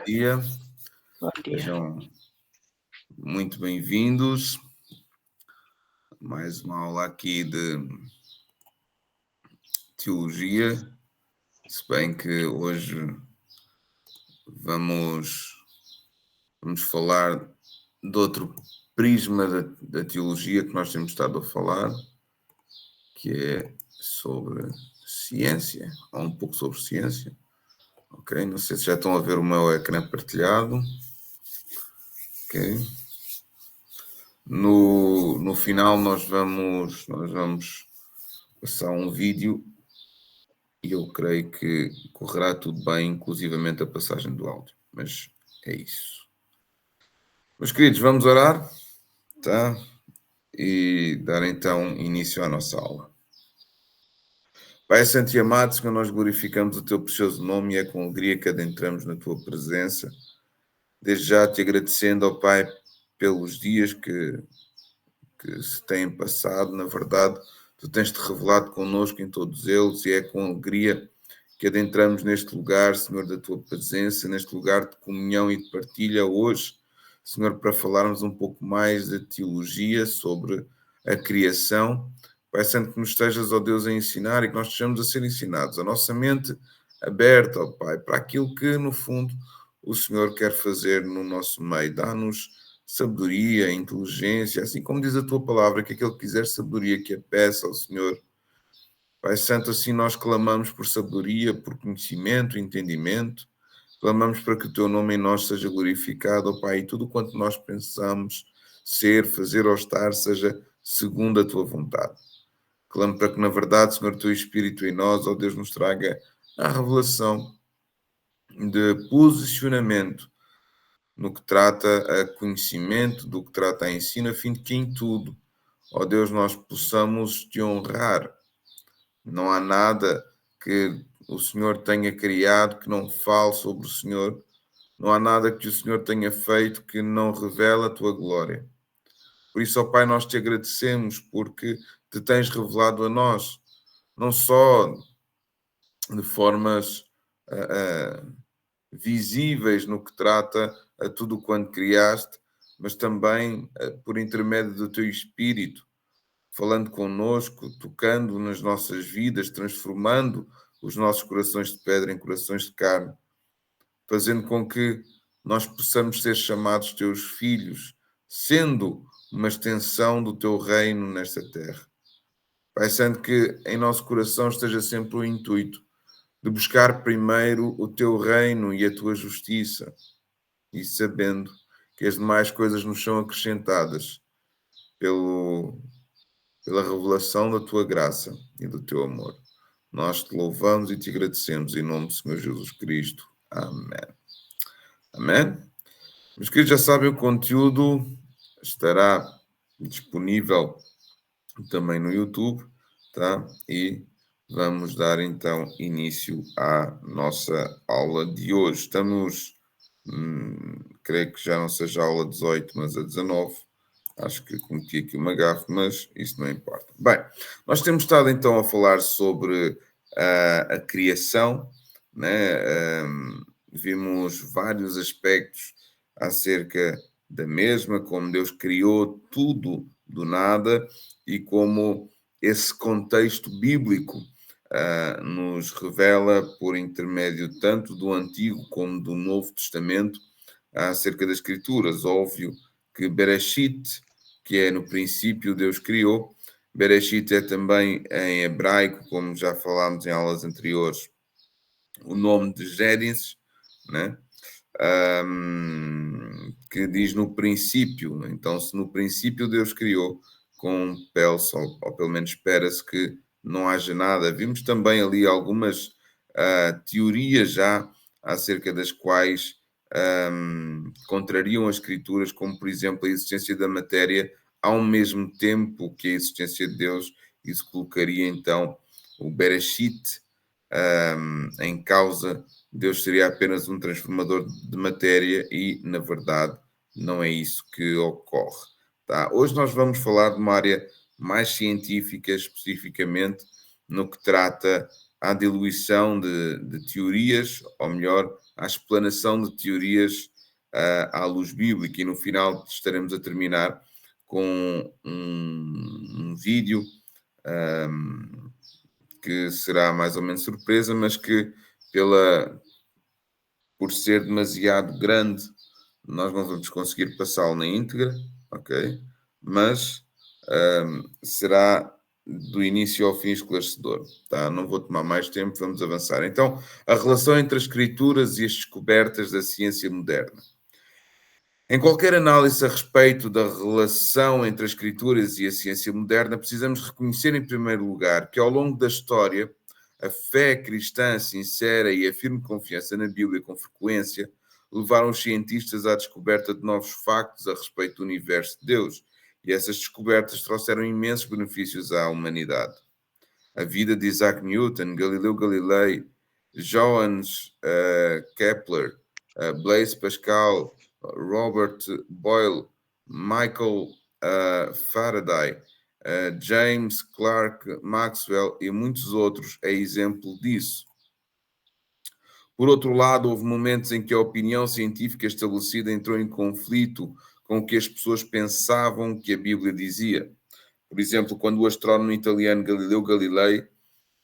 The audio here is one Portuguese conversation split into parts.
dia, Bom dia. sejam muito bem-vindos. Mais uma aula aqui de teologia, se bem que hoje vamos falar de outro prisma da teologia que nós temos estado a falar, que é sobre ciência, ou um pouco sobre ciência. Ok, não sei se já estão a ver o meu ecrã partilhado. Ok. No final nós vamos passar um vídeo e eu creio que correrá tudo bem, inclusivamente a passagem do áudio. Mas é isso. Meus queridos, vamos orar, tá? E dar então início à nossa aula. Pai Santo e amado, Senhor, nós glorificamos o Teu precioso nome e é com alegria que adentramos na Tua presença. Desde já te agradecendo, ó Pai, pelos dias que se têm passado. Na verdade, Tu tens-te revelado connosco em todos eles e é com alegria que adentramos neste lugar, Senhor, da Tua presença, neste lugar de comunhão e de partilha hoje, Senhor, para falarmos um pouco mais de teologia sobre a criação. Pai Santo, que nos estejas, ó Deus, a ensinar e que nós estejamos a ser ensinados, a nossa mente aberta, ó Pai, para aquilo que, no fundo, o Senhor quer fazer no nosso meio. Dá-nos sabedoria, inteligência, assim como diz a Tua palavra, que aquele que quiser sabedoria que a peça ao Senhor. Pai Santo, assim nós clamamos por sabedoria, por conhecimento, entendimento. Clamamos para que o Teu nome em nós seja glorificado, ó Pai, e tudo quanto nós pensamos ser, fazer ou estar, seja segundo a Tua vontade. Clamo para que, na verdade, Senhor, o Teu Espírito em nós, ó Deus, nos traga a revelação de posicionamento no que trata a conhecimento, do que trata a ensino, a fim de que em tudo, ó Deus, nós possamos Te honrar. Não há nada que o Senhor tenha criado que não fale sobre o Senhor. Não há nada que o Senhor tenha feito que não revele a Tua glória. Por isso, ó Pai, nós Te agradecemos porque Te tens revelado a nós, não só de formas visíveis no que trata a tudo quanto criaste, mas também por intermédio do Teu Espírito, falando connosco, tocando nas nossas vidas, transformando os nossos corações de pedra em corações de carne, fazendo com que nós possamos ser chamados Teus filhos, sendo uma extensão do Teu reino nesta terra. Pai Santo, que em nosso coração esteja sempre o intuito de buscar primeiro o Teu reino e a Tua justiça, e sabendo que as demais coisas nos são acrescentadas pela revelação da Tua graça e do Teu amor. Nós Te louvamos e Te agradecemos em nome do Senhor Jesus Cristo. Amém. Amém? Meus queridos, já sabem, o conteúdo estará disponível também no YouTube, tá? E vamos dar então início à nossa aula de hoje. Estamos, creio que já não seja a aula 18, mas a 19. Acho que cometi aqui uma gafe, mas isso não importa. Bem, nós temos estado então a falar sobre a criação, né? Vimos vários aspectos acerca da mesma, como Deus criou tudo do nada e como esse contexto bíblico nos revela, por intermédio tanto do Antigo como do Novo Testamento, acerca das Escrituras. Óbvio que Bereshit, que é no princípio Deus criou, Bereshit é também em hebraico, como já falámos em aulas anteriores, o nome de Gênesis, né? Que diz no princípio. Então, se no princípio Deus criou com Pelso, ou pelo menos espera-se que não haja nada. Vimos também ali algumas teorias já acerca das quais contrariam as escrituras, como por exemplo a existência da matéria ao mesmo tempo que a existência de Deus. Isso colocaria então o Bereshit em causa. Deus seria apenas um transformador de matéria e, na verdade, não é isso que ocorre. Tá? Hoje nós vamos falar de uma área mais científica, especificamente no que trata à diluição de teorias, ou melhor, à explanação de teorias à luz bíblica. E no final estaremos a terminar com um vídeo que será mais ou menos surpresa, mas que por ser demasiado grande, nós não vamos conseguir passá-lo na íntegra, ok? Mas será do início ao fim esclarecedor, tá? Não vou tomar mais tempo, vamos avançar. Então, a relação entre as escrituras e as descobertas da ciência moderna. Em qualquer análise a respeito da relação entre as escrituras e a ciência moderna, precisamos reconhecer, em primeiro lugar, que ao longo da história, a fé cristã sincera e a firme confiança na Bíblia com frequência levaram os cientistas à descoberta de novos factos a respeito do universo de Deus. E essas descobertas trouxeram imensos benefícios à humanidade. A vida de Isaac Newton, Galileu Galilei, Johannes Kepler, Blaise Pascal, Robert Boyle, Michael Faraday, James Clerk Maxwell e muitos outros é exemplo disso. Por outro lado, houve momentos em que a opinião científica estabelecida entrou em conflito com o que as pessoas pensavam que a Bíblia dizia. Por exemplo, quando o astrónomo italiano Galileu Galilei,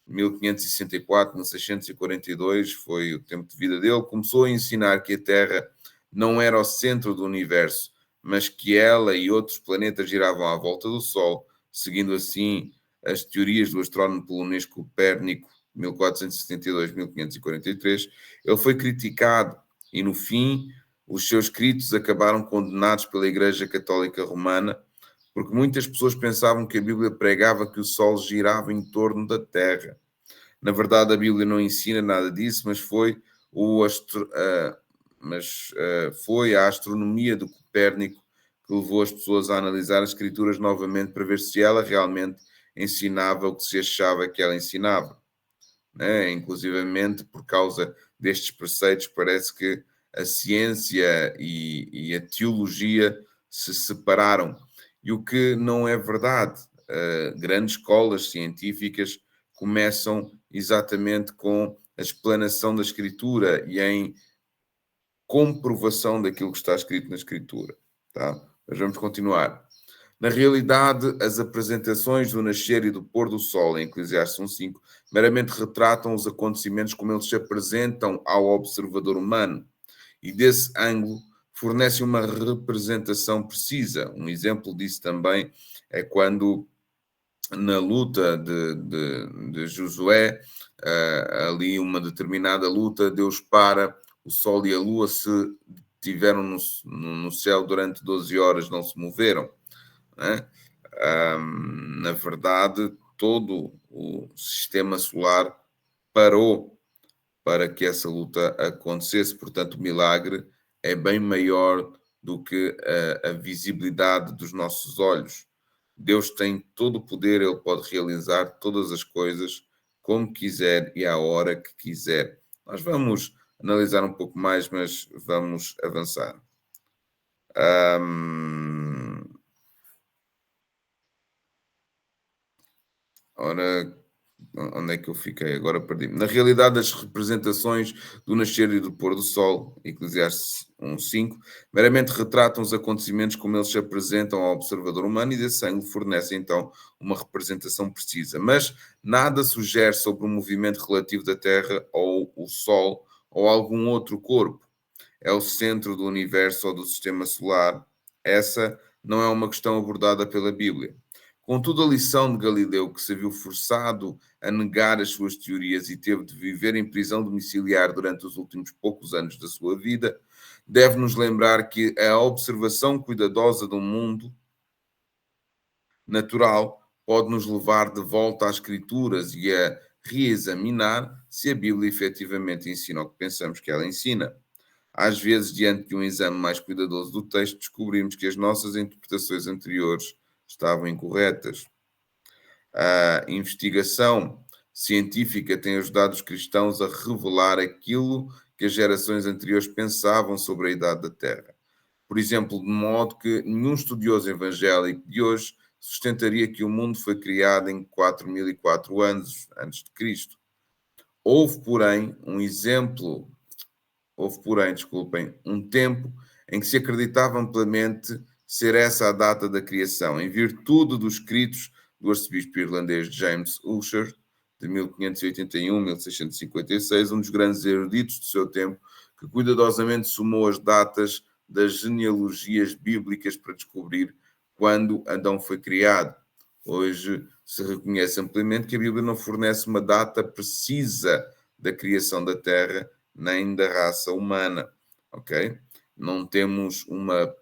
1564, 1642, foi o tempo de vida dele, começou a ensinar que a Terra não era o centro do universo, mas que ela e outros planetas giravam à volta do Sol, seguindo assim as teorias do astrónomo polonês Copérnico, 1472-1543, ele foi criticado e, no fim, os seus escritos acabaram condenados pela Igreja Católica Romana, porque muitas pessoas pensavam que a Bíblia pregava que o Sol girava em torno da Terra. Na verdade, a Bíblia não ensina nada disso, mas foi a astronomia de Copérnico que levou as pessoas a analisar as escrituras novamente para ver se ela realmente ensinava o que se achava que ela ensinava. Né? Inclusivamente, por causa destes preceitos, parece que a ciência e a teologia se separaram. E o que não é verdade. Grandes escolas científicas começam exatamente com a explanação da escritura e em comprovação daquilo que está escrito na escritura. Tá? Mas vamos continuar. Na realidade, as apresentações do nascer e do pôr do sol em Eclesiastes 1:5 meramente retratam os acontecimentos como eles se apresentam ao observador humano e, desse ângulo, fornecem uma representação precisa. Um exemplo disso também é quando, na luta de Josué, ali uma determinada luta, Deus para o sol e a lua, se estiveram no céu durante 12 horas, não se moveram. Né? Na verdade, todo o sistema solar parou para que essa luta acontecesse. Portanto, o milagre é bem maior do que a visibilidade dos nossos olhos. Deus tem todo o poder, ele pode realizar todas as coisas como quiser e à hora que quiser. Nós vamos analisar um pouco mais, mas vamos avançar. Ora, onde é que eu fiquei? Agora perdi-me. Na realidade, as representações do nascer e do pôr do sol, Eclesiastes 1:5, meramente retratam os acontecimentos como eles se apresentam ao observador humano e desse ângulo fornecem então uma representação precisa. Mas nada sugere sobre o movimento relativo da Terra ou o Sol ou algum outro corpo. É o centro do universo ou do sistema solar. Essa não é uma questão abordada pela Bíblia. Contudo, a lição de Galileu, que se viu forçado a negar as suas teorias e teve de viver em prisão domiciliar durante os últimos poucos anos da sua vida, deve nos lembrar que a observação cuidadosa do mundo natural pode nos levar de volta às Escrituras e a reexaminar se a Bíblia efetivamente ensina o que pensamos que ela ensina. Às vezes, diante de um exame mais cuidadoso do texto, descobrimos que as nossas interpretações anteriores estavam incorretas. A investigação científica tem ajudado os cristãos a revelar aquilo que as gerações anteriores pensavam sobre a idade da Terra. Por exemplo, de modo que nenhum estudioso evangélico de hoje sustentaria que o mundo foi criado em 4004 anos antes de Cristo. Houve, porém, um exemplo porém, desculpem, um tempo em que se acreditava amplamente ser essa a data da criação, em virtude dos escritos do arcebispo irlandês James Ussher, de 1581 a 1656, um dos grandes eruditos do seu tempo, que cuidadosamente somou as datas das genealogias bíblicas para descobrir quando Adão foi criado. Hoje se reconhece amplamente que a Bíblia não fornece uma data precisa da criação da Terra nem da raça humana, ok? Não temos uma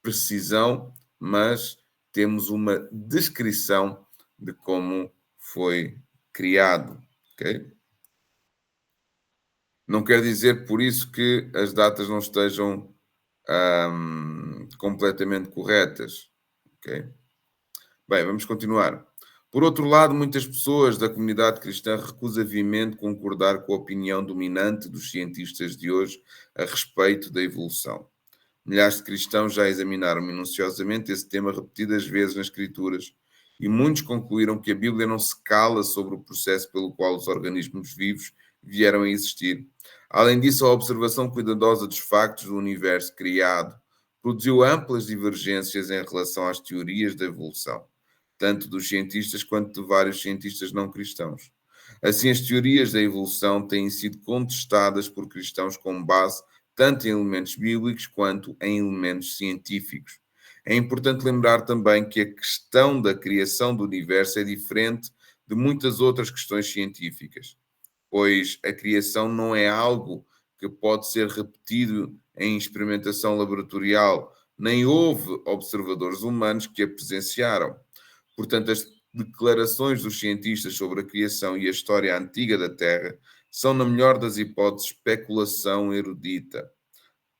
precisão, mas temos uma descrição de como foi criado, ok? Não quer dizer por isso que as datas não estejam completamente corretas, ok? Bem, vamos continuar. Por outro lado, muitas pessoas da comunidade cristã recusam vivamente concordar com a opinião dominante dos cientistas de hoje a respeito da evolução. Milhares de cristãos já examinaram minuciosamente esse tema repetidas vezes nas Escrituras e muitos concluíram que a Bíblia não se cala sobre o processo pelo qual os organismos vivos vieram a existir. Além disso, a observação cuidadosa dos factos do universo criado produziu amplas divergências em relação às teorias da evolução, tanto dos cientistas quanto de vários cientistas não cristãos. Assim, as teorias da evolução têm sido contestadas por cristãos com base tanto em elementos bíblicos quanto em elementos científicos. É importante lembrar também que a questão da criação do universo é diferente de muitas outras questões científicas, pois a criação não é algo que pode ser repetido em experimentação laboratorial, nem houve observadores humanos que a presenciaram. Portanto, as declarações dos cientistas sobre a criação e a história antiga da Terra são, na melhor das hipóteses, especulação erudita.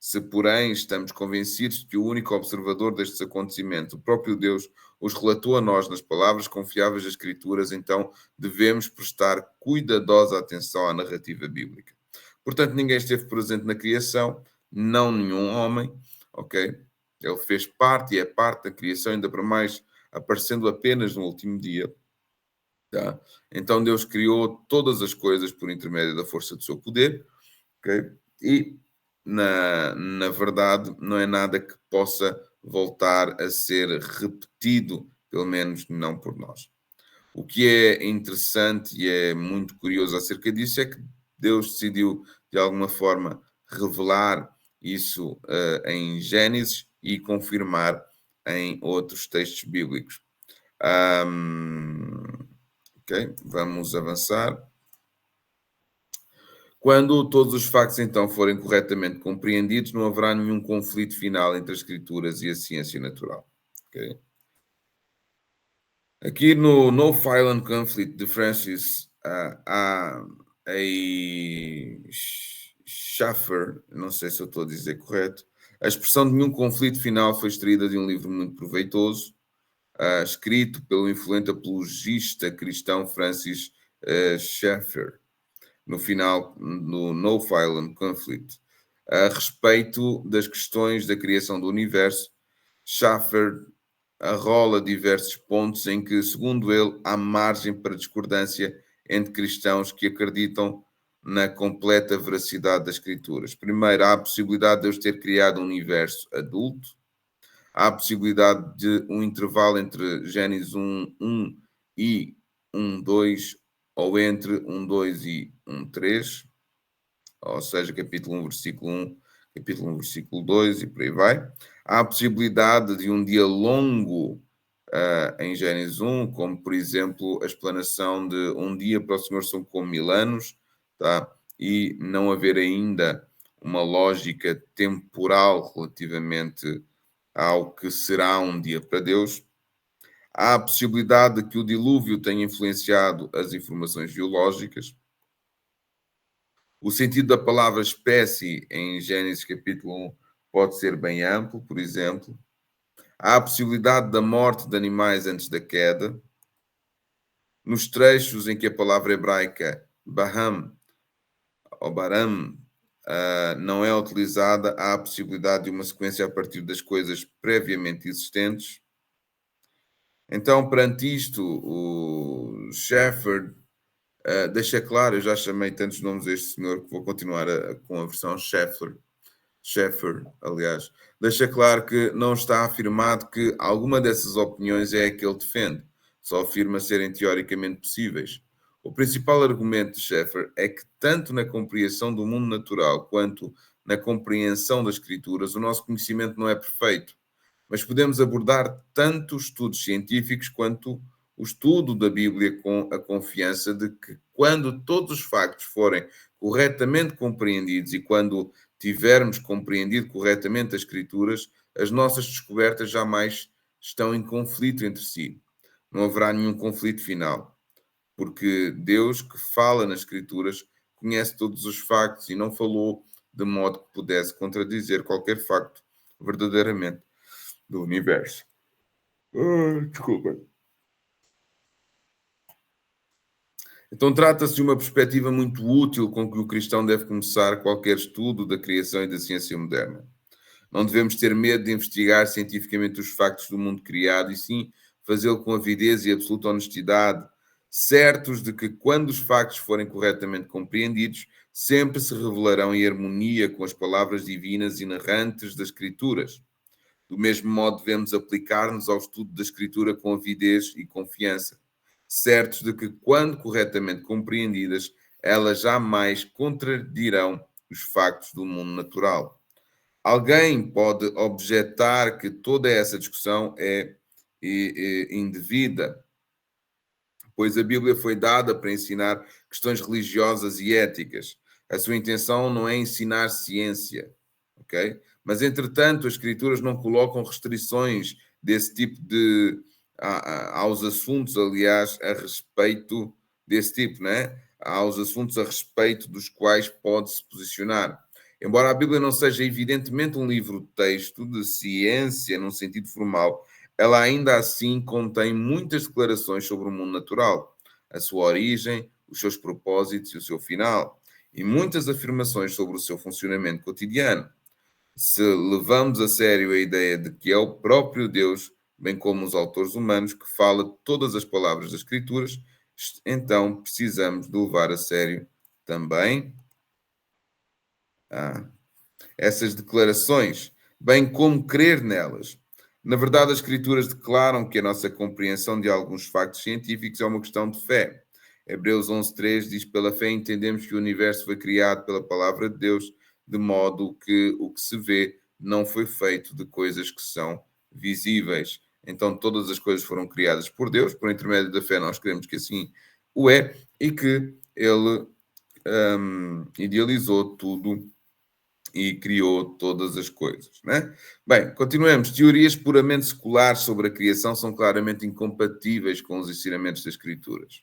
Se, porém, estamos convencidos de que o único observador destes acontecimentos, o próprio Deus, os relatou a nós nas palavras confiáveis das Escrituras, então devemos prestar cuidadosa atenção à narrativa bíblica. Portanto, ninguém esteve presente na criação, não nenhum homem, ok? Ele fez parte e é parte da criação, ainda para mais aparecendo apenas no último dia. Tá? Então Deus criou todas as coisas por intermédio da força do seu poder, ok? E na verdade não é nada que possa voltar a ser repetido, pelo menos não por nós. O que é interessante e é muito curioso acerca disso é que Deus decidiu de alguma forma revelar isso em Gênesis e confirmar em outros textos bíblicos. Ok, vamos avançar. Quando todos os factos então forem corretamente compreendidos, não haverá nenhum conflito final entre as escrituras e a ciência natural. Ok? Aqui no No Violent Conflict de Francis A. Schaeffer, não sei se eu estou a dizer correto, a expressão de nenhum conflito final foi extraída de um livro muito proveitoso, escrito pelo influente apologista cristão Francis Schaeffer, no final do No Violent Conflict, a respeito das questões da criação do universo. Schaeffer arrola diversos pontos em que, segundo ele, há margem para discordância entre cristãos que acreditam na completa veracidade das Escrituras. Primeiro, há a possibilidade de Deus ter criado um universo adulto. Há a possibilidade de um intervalo entre Gênesis 1:1 e 1:2, ou entre 1:2 e 1:3, ou seja, capítulo 1, versículo 1, capítulo 1, versículo 2 e por aí vai. Há a possibilidade de um dia longo em Gênesis 1, como por exemplo a explanação de um dia para o Senhor são como 1000 anos, tá? E não haver ainda uma lógica temporal relativamente ao que será um dia para Deus. Há a possibilidade de que o dilúvio tenha influenciado as informações geológicas. O sentido da palavra espécie em Gênesis capítulo 1 pode ser bem amplo, por exemplo. Há a possibilidade da morte de animais antes da queda. Nos trechos em que a palavra hebraica Baham ou Baram não é utilizada, há a possibilidade de uma sequência a partir das coisas previamente existentes. Então, perante isto, o Schaeffer deixa claro, eu já chamei tantos nomes a este senhor que vou continuar com a versão Schaeffer, aliás, deixa claro que não está afirmado que alguma dessas opiniões é a que ele defende, só afirma serem teoricamente possíveis. O principal argumento de Schaeffer é que, tanto na compreensão do mundo natural quanto na compreensão das Escrituras, o nosso conhecimento não é perfeito, mas podemos abordar tanto os estudos científicos quanto o estudo da Bíblia com a confiança de que, quando todos os factos forem corretamente compreendidos e quando tivermos compreendido corretamente as Escrituras, as nossas descobertas jamais estão em conflito entre si. Não haverá nenhum conflito final, porque Deus, que fala nas Escrituras, conhece todos os factos e não falou de modo que pudesse contradizer qualquer facto verdadeiramente do universo. Desculpa. Então, trata-se de uma perspectiva muito útil com que o cristão deve começar qualquer estudo da criação e da ciência moderna. Não devemos ter medo de investigar cientificamente os factos do mundo criado e sim fazê-lo com avidez e absoluta honestidade, certos de que, quando os factos forem corretamente compreendidos, sempre se revelarão em harmonia com as palavras divinas inerrantes das Escrituras. Do mesmo modo, devemos aplicar-nos ao estudo da Escritura com avidez e confiança, certos de que, quando corretamente compreendidas, elas jamais contradirão os factos do mundo natural. Alguém pode objetar que toda essa discussão é indevida, pois a Bíblia foi dada para ensinar questões religiosas e éticas. A sua intenção não é ensinar ciência, ok? Mas, entretanto, as Escrituras não colocam restrições desse tipo aos assuntos, aliás, a respeito desse tipo, né? Aos assuntos a respeito dos quais pode-se posicionar. Embora a Bíblia não seja evidentemente um livro-texto de ciência num sentido formal, ela ainda assim contém muitas declarações sobre o mundo natural, a sua origem, os seus propósitos e o seu final, e muitas afirmações sobre o seu funcionamento cotidiano. Se levamos a sério a ideia de que é o próprio Deus, bem como os autores humanos, que fala todas as palavras das Escrituras, então precisamos de levar a sério também essas declarações, bem como crer nelas. Na verdade, as Escrituras declaram que a nossa compreensão de alguns factos científicos é uma questão de fé. Hebreus 11:3 diz: pela fé entendemos que o universo foi criado pela palavra de Deus, de modo que o que se vê não foi feito de coisas que são visíveis. Então, todas as coisas foram criadas por Deus, por intermédio da fé nós cremos que assim o é, e que Ele idealizou tudo e criou todas as coisas, né? Bem, continuemos. Teorias puramente seculares sobre a criação são claramente incompatíveis com os ensinamentos das Escrituras.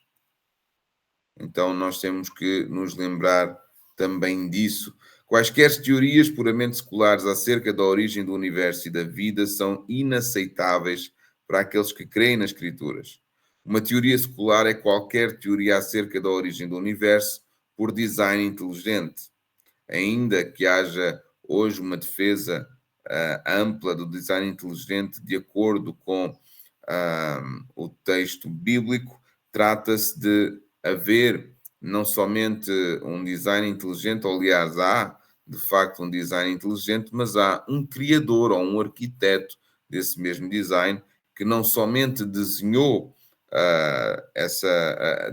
Então, nós temos que nos lembrar também disso. Quaisquer teorias puramente seculares acerca da origem do universo e da vida são inaceitáveis para aqueles que creem nas Escrituras. Uma teoria secular é qualquer teoria acerca da origem do universo por design inteligente. Ainda que haja hoje uma defesa ampla do design inteligente de acordo com o texto bíblico, trata-se de haver não somente um design inteligente, ou, aliás, há de facto um design inteligente, mas há um criador ou um arquiteto desse mesmo design que não somente desenhou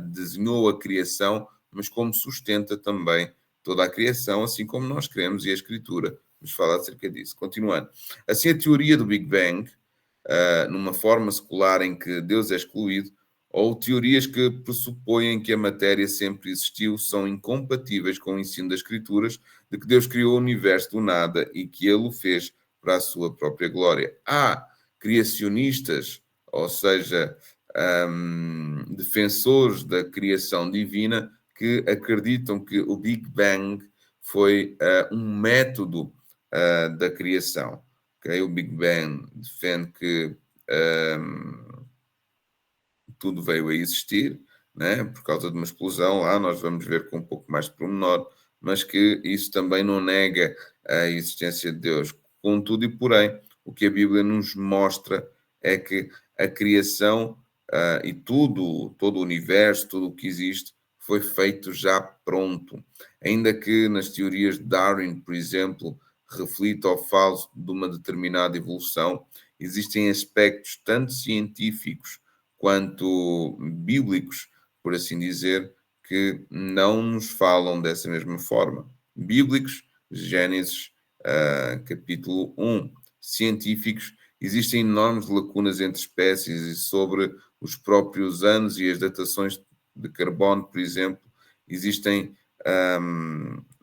desenhou a criação, mas como sustenta também toda a criação, assim como nós queremos, e a Escritura nos fala acerca disso. Continuando. Assim, a teoria do Big Bang, numa forma secular em que Deus é excluído, ou teorias que pressupõem que a matéria sempre existiu, são incompatíveis com o ensino das Escrituras de que Deus criou o universo do nada e que Ele o fez para a sua própria glória. Há criacionistas, ou seja, defensores da criação divina, que acreditam que o Big Bang foi um método da criação. Okay? O Big Bang defende que tudo veio a existir, né? Por causa de uma explosão lá, nós vamos ver com um pouco mais de pormenor, mas que isso também não nega a existência de Deus. Contudo e porém, o que a Bíblia nos mostra é que a criação e todo o universo, tudo o que existe, foi feito já pronto. Ainda que nas teorias de Darwin, por exemplo, reflita ou fale de uma determinada evolução, existem aspectos tanto científicos quanto bíblicos, por assim dizer, que não nos falam dessa mesma forma. Bíblicos, Gênesis, capítulo 1. Científicos, existem enormes lacunas entre espécies e sobre os próprios anos e as datações de carbono, por exemplo, existem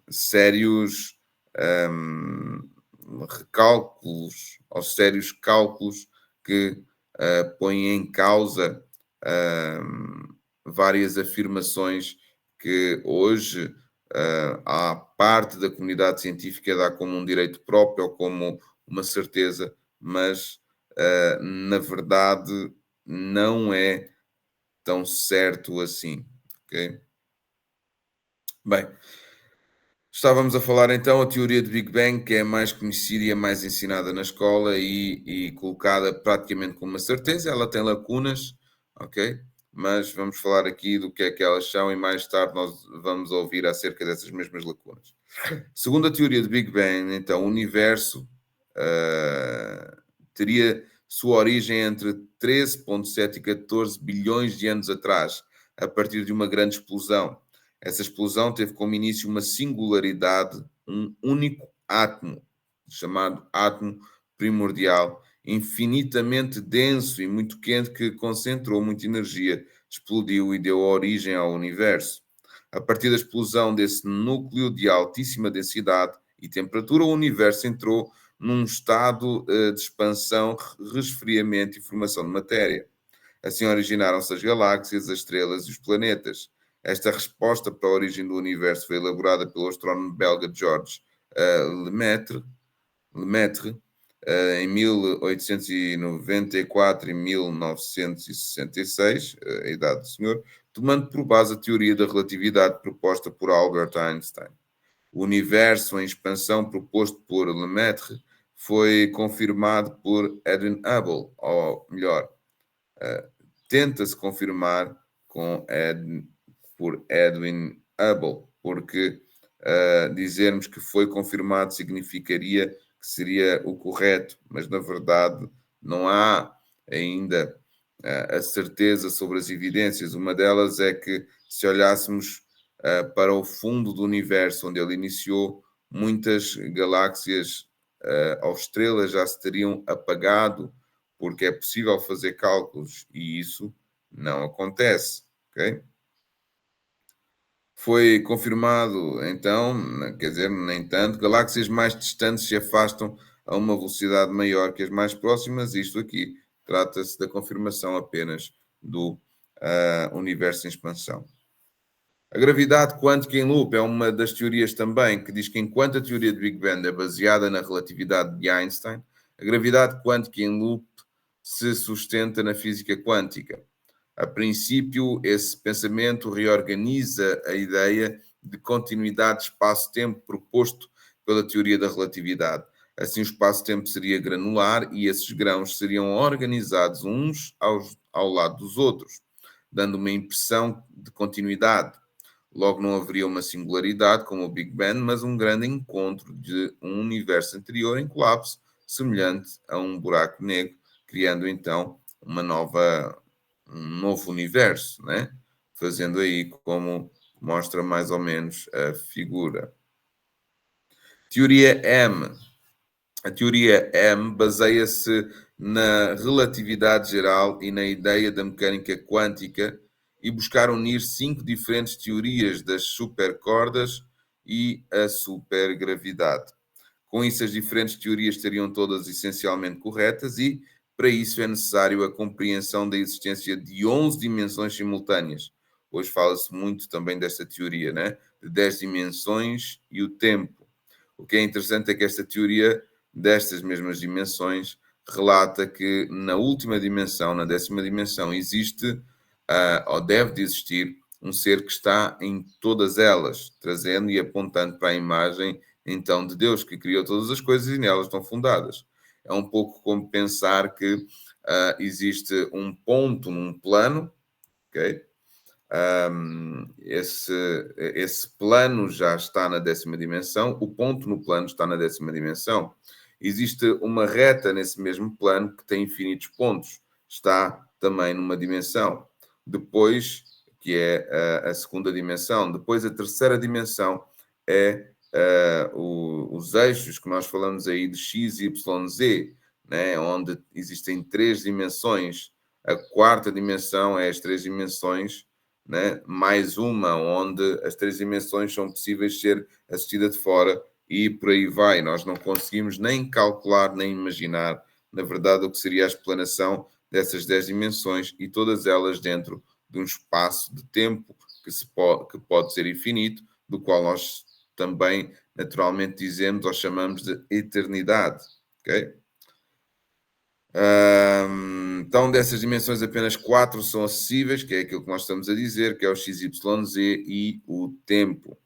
sérios recálculos ou sérios cálculos que põem em causa várias afirmações que hoje a parte da comunidade científica dá como um direito próprio ou como uma certeza, mas na verdade não é tão certo assim. Ok? Bem, estávamos a falar então a teoria do Big Bang, que é a mais conhecida e a mais ensinada na escola e colocada praticamente como uma certeza. Ela tem lacunas, ok? Mas vamos falar aqui do que é que elas são e mais tarde nós vamos ouvir acerca dessas mesmas lacunas. Segundo a teoria do Big Bang, então, o universo teria sua origem entre 13,7 e 14 bilhões de anos atrás, a partir de uma grande explosão. Essa explosão teve como início uma singularidade, um único átomo, chamado átomo primordial, infinitamente denso e muito quente, que concentrou muita energia, explodiu e deu origem ao universo. A partir da explosão desse núcleo de altíssima densidade e temperatura, o universo entrou num estado de expansão, resfriamento e formação de matéria. Assim originaram-se as galáxias, as estrelas e os planetas. Esta resposta para a origem do universo foi elaborada pelo astrónomo belga Georges Lemaitre em 1894 e 1966, a idade do senhor, tomando por base a teoria da relatividade proposta por Albert Einstein. O universo em expansão proposto por Lemaitre foi confirmado por Edwin Hubble, ou melhor, tenta-se confirmar por Edwin Hubble, porque dizermos que foi confirmado significaria que seria o correto, mas na verdade não há ainda a certeza sobre as evidências. Uma delas é que se olhássemos para o fundo do universo, onde ele iniciou, muitas galáxias ou estrelas já se teriam apagado, porque é possível fazer cálculos e isso não acontece, ok? Foi confirmado, então, quer dizer, nem tanto, galáxias mais distantes se afastam a uma velocidade maior que as mais próximas. Isto aqui trata-se da confirmação apenas do universo em expansão. A gravidade quântica em loop é uma das teorias também que diz que, enquanto a teoria do Big Bang é baseada na relatividade de Einstein, a gravidade quântica em loop se sustenta na física quântica. A princípio, esse pensamento reorganiza a ideia de continuidade de espaço-tempo proposto pela teoria da relatividade. Assim, o espaço-tempo seria granular e esses grãos seriam organizados uns ao lado dos outros, dando uma impressão de continuidade. Logo, não haveria uma singularidade como o Big Bang, mas um grande encontro de um universo anterior em colapso, semelhante a um buraco negro, criando então um novo universo, né? Fazendo aí como mostra mais ou menos a figura. Teoria M. A teoria M baseia-se na relatividade geral e na ideia da mecânica quântica e buscar unir 5 diferentes teorias das supercordas e a supergravidade. Com isso, as diferentes teorias estariam todas essencialmente corretas e, para isso, é necessário a compreensão da existência de 11 dimensões simultâneas. Hoje fala-se muito também desta teoria, né? De 10 dimensões e o tempo. O que é interessante é que esta teoria destas mesmas dimensões relata que na última dimensão, na 10ª dimensão, existe ou deve de existir um ser que está em todas elas, trazendo e apontando para a imagem então de Deus que criou todas as coisas e nelas estão fundadas. É um pouco como pensar que existe um ponto num plano, ok? esse plano já está na 10ª dimensão, o ponto no plano está na 10ª dimensão. Existe uma reta nesse mesmo plano que tem infinitos pontos, está também numa dimensão. Depois, que é a 2ª dimensão, depois a 3ª dimensão é os eixos que nós falamos aí de x, y, z, né? Onde existem 3 dimensões. A 4ª dimensão é as 3 dimensões, né? Mais uma onde as 3 dimensões são possíveis de ser assistidas de fora e por aí vai. Nós não conseguimos nem calcular, nem imaginar, na verdade, o que seria a explanação dessas 10 dimensões e todas elas dentro de um espaço de tempo que pode ser infinito, do qual nós também naturalmente dizemos ou chamamos de eternidade. Ok? Então, dessas dimensões, apenas 4 são acessíveis, que é aquilo que nós estamos a dizer, que é o x, y, z e o tempo.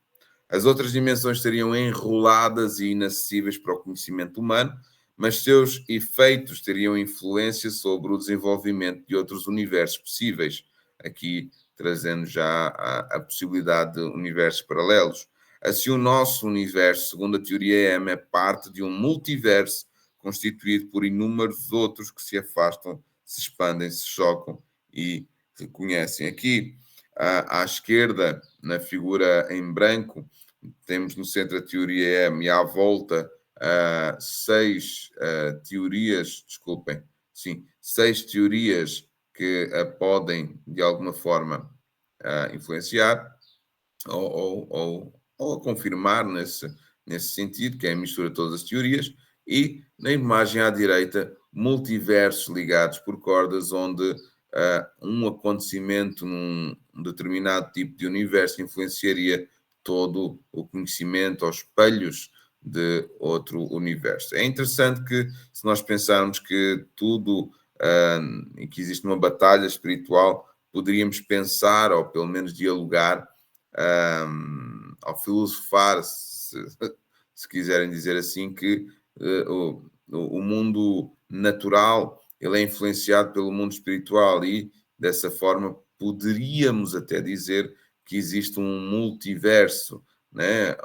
As outras dimensões estariam enroladas e inacessíveis para o conhecimento humano, mas seus efeitos teriam influência sobre o desenvolvimento de outros universos possíveis, aqui trazendo já a possibilidade de universos paralelos. Assim, o nosso universo, segundo a teoria M, é parte de um multiverso constituído por inúmeros outros que se afastam, se expandem, se chocam e reconhecem. Aqui, à esquerda, na figura em branco, temos no centro a teoria M e à volta 6 teorias, desculpem, sim, 6 teorias que a podem, de alguma forma, influenciar ou a confirmar nesse sentido, que é a mistura de todas as teorias, e na imagem à direita, multiversos ligados por cordas, onde um acontecimento num determinado tipo de universo influenciaria todo o conhecimento aos espelhos de outro universo. É interessante que, se nós pensarmos que tudo e que existe uma batalha espiritual, poderíamos pensar, ou pelo menos dialogar, ao filosofar, se quiserem dizer assim, que o mundo natural ele é influenciado pelo mundo espiritual e, dessa forma, poderíamos até dizer que existe um multiverso, né?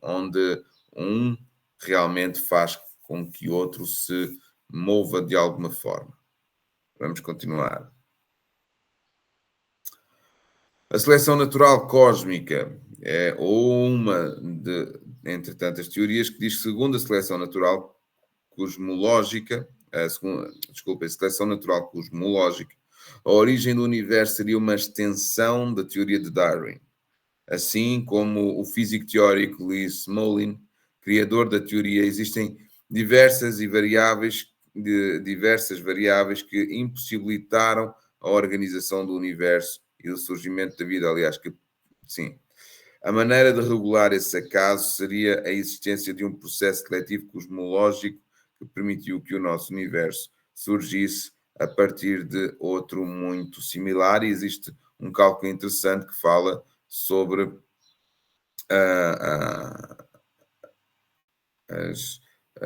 Onde um realmente faz com que o outro se mova de alguma forma. Vamos continuar. A seleção natural cósmica é uma entre tantas teorias que diz que, segundo a seleção natural cosmológica, a seleção natural cosmológica, a origem do universo seria uma extensão da teoria de Darwin. Assim como o físico teórico Lee Smolin, criador da teoria, existem diversas variáveis que impossibilitaram a organização do universo e o surgimento da vida. Aliás, que sim. A maneira de regular esse acaso seria a existência de um processo seletivo cosmológico que permitiu que o nosso universo surgisse a partir de outro muito similar. E existe um cálculo interessante que fala sobre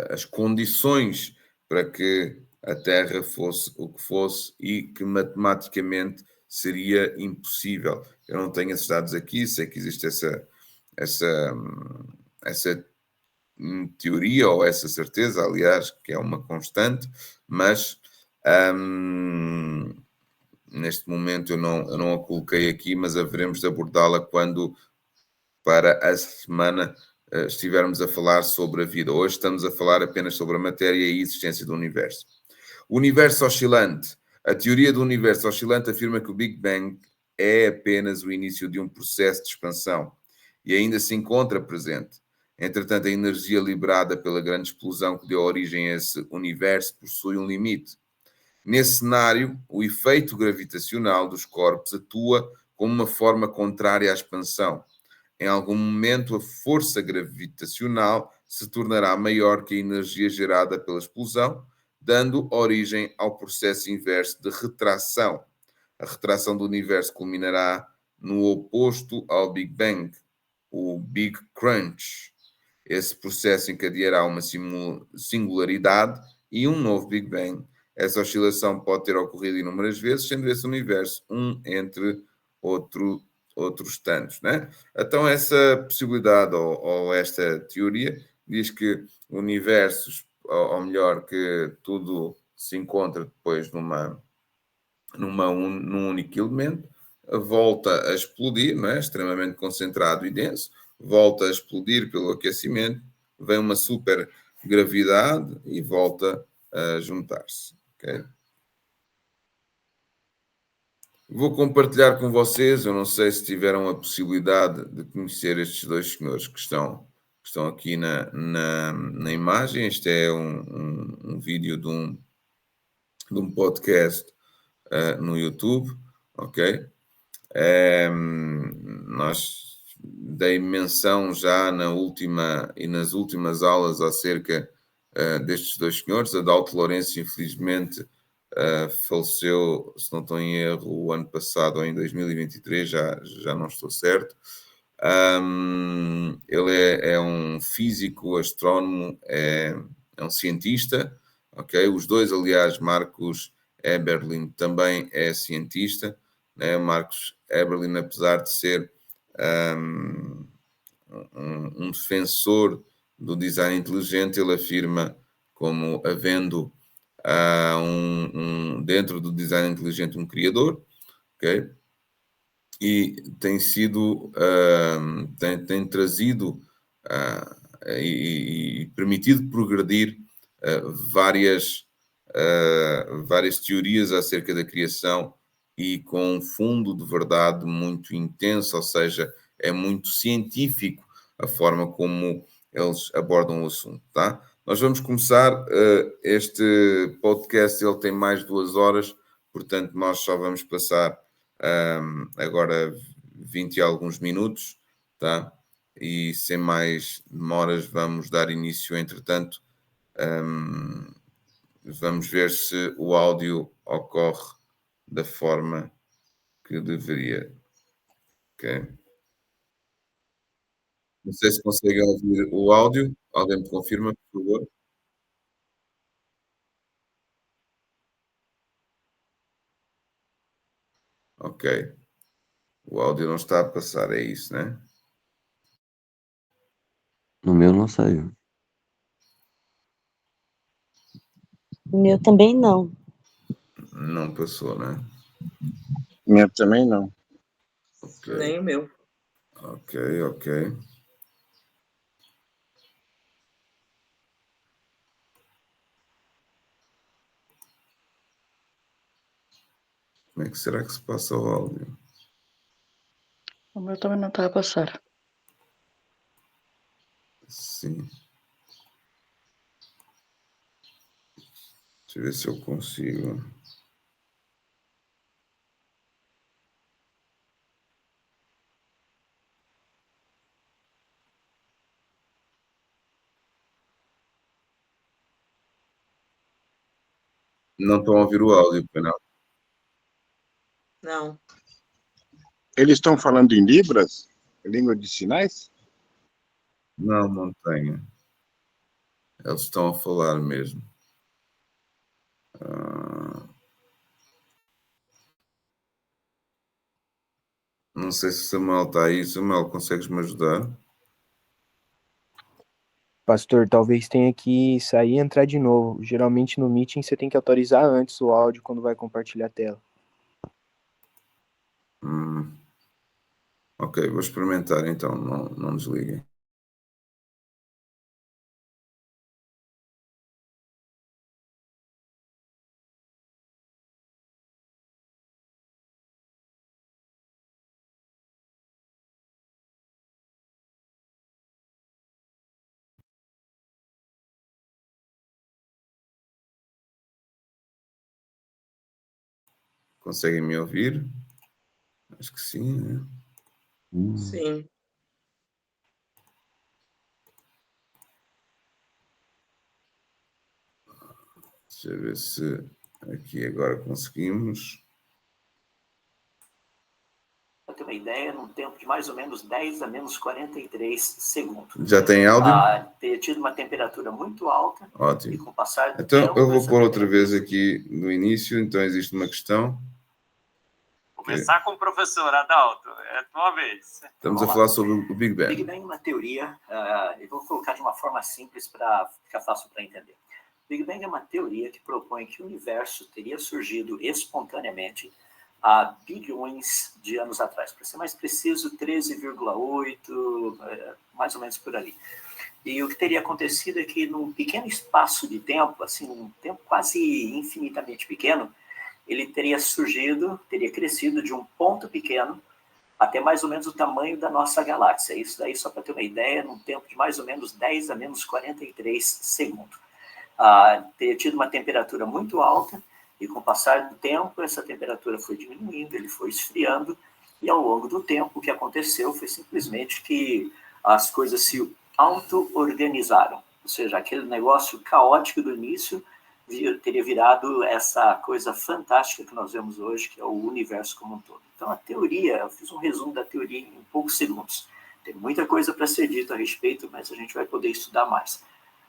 as condições para que a Terra fosse o que fosse e que matematicamente seria impossível. Eu não tenho esses dados aqui, sei que existe essa teoria ou essa certeza, aliás, que é uma constante, mas neste momento eu não a coloquei aqui, mas haveremos de abordá-la quando, para a semana, estivermos a falar sobre a vida. Hoje estamos a falar apenas sobre a matéria e a existência do universo. O universo oscilante. A teoria do universo oscilante afirma que o Big Bang é apenas o início de um processo de expansão e ainda se encontra presente. Entretanto, a energia liberada pela grande explosão que deu origem a esse universo possui um limite. Nesse cenário, o efeito gravitacional dos corpos atua como uma forma contrária à expansão. Em algum momento, a força gravitacional se tornará maior que a energia gerada pela explosão, dando origem ao processo inverso de retração. A retração do universo culminará no oposto ao Big Bang, o Big Crunch. Esse processo encadeará uma singularidade e um novo Big Bang. essa oscilação pode ter ocorrido inúmeras vezes, sendo esse universo um entre outros tantos, né? Então, essa possibilidade ou esta teoria diz que universos, ou melhor, que tudo se encontra depois num único elemento, volta a explodir, não é? Extremamente concentrado e denso, volta a explodir pelo aquecimento, vem uma super gravidade e volta a juntar-se. Okay? Vou compartilhar com vocês, eu não sei se tiveram a possibilidade de conhecer estes dois senhores que estão aqui na imagem. Este é um vídeo de um podcast no YouTube, ok? Nós dei menção já nas últimas aulas acerca destes dois senhores. Adalto Lourenço, infelizmente, faleceu, se não estou em erro, o ano passado ou em 2023, já não estou certo. Ele é um físico, astrónomo, é um cientista, ok? Os dois, aliás, Marcos Eberlin também é cientista, né? Marcos Eberlin, apesar de ser um defensor do design inteligente, ele afirma como havendo dentro do design inteligente um criador, ok? E tem sido, tem trazido e permitido progredir várias teorias acerca da criação e com um fundo de verdade muito intenso, ou seja, é muito científico a forma como eles abordam o assunto, tá? Nós vamos começar este podcast, ele tem mais de 2 horas, portanto nós só vamos passar agora 20 e alguns minutos, tá? E sem mais demoras vamos dar início, entretanto, vamos ver se o áudio ocorre da forma que deveria, ok? Não sei se conseguem ouvir o áudio, alguém me confirma, por favor? Ok, o áudio não está a passar, é isso, né? No meu não saiu. O meu também não. Não passou, né? Meu também não. Ok, Nem o meu. ok, ok. Como é que será que se passa o áudio? O meu também não está a passar. Sim. Deixa eu ver se eu consigo. Não estão a ouvir o áudio, pois não? Não. Eles estão falando em Libras? Língua de sinais? Não, não tenho. Eles estão a falar mesmo. Não sei se o Samuel está aí. Samuel, consegues-me ajudar? Pastor, talvez tenha que sair e entrar de novo. Geralmente no Meeting você tem que autorizar antes o áudio quando vai compartilhar a tela. Ok, vou experimentar então. Não desliguem. Conseguem me ouvir? Acho que sim, né? Sim. Deixa eu ver se aqui agora conseguimos. ideia, num tempo de mais ou menos 10 a menos 43 segundos. Já tem áudio? Teria tido uma temperatura muito alta. E Ótimo. com o passar do Então, tempo, eu vou essa pôr outra temperatura- vez aqui no início. Então, existe uma questão. Começar com o professor Adalto, é a tua vez. Estamos Vamos a lá. falar sobre o Big Big Bang. Bang é uma teoria, eu vou colocar de uma forma simples para ficar fácil para entender. Big Bang é uma teoria que propõe que o universo teria surgido espontaneamente há bilhões de anos atrás. Para ser mais preciso, 13,8, mais ou menos por ali. E o que teria acontecido é que num pequeno espaço de tempo, assim, um tempo quase infinitamente pequeno, ele teria surgido, teria crescido de um ponto pequeno até mais ou menos o tamanho da nossa galáxia. Isso daí, só para ter uma ideia, num tempo de mais ou menos 10 a menos 43 segundos. Teria tido uma temperatura muito alta, e com o passar do tempo, essa temperatura foi diminuindo, ele foi esfriando, e ao longo do tempo, o que aconteceu foi simplesmente que as coisas se auto-organizaram. Ou seja, aquele negócio caótico do início teria virado essa coisa fantástica que nós vemos hoje, que é o universo como um todo. Então, a teoria, eu fiz um resumo da teoria em poucos segundos. Tem muita coisa para ser dito a respeito, mas a gente vai poder estudar mais.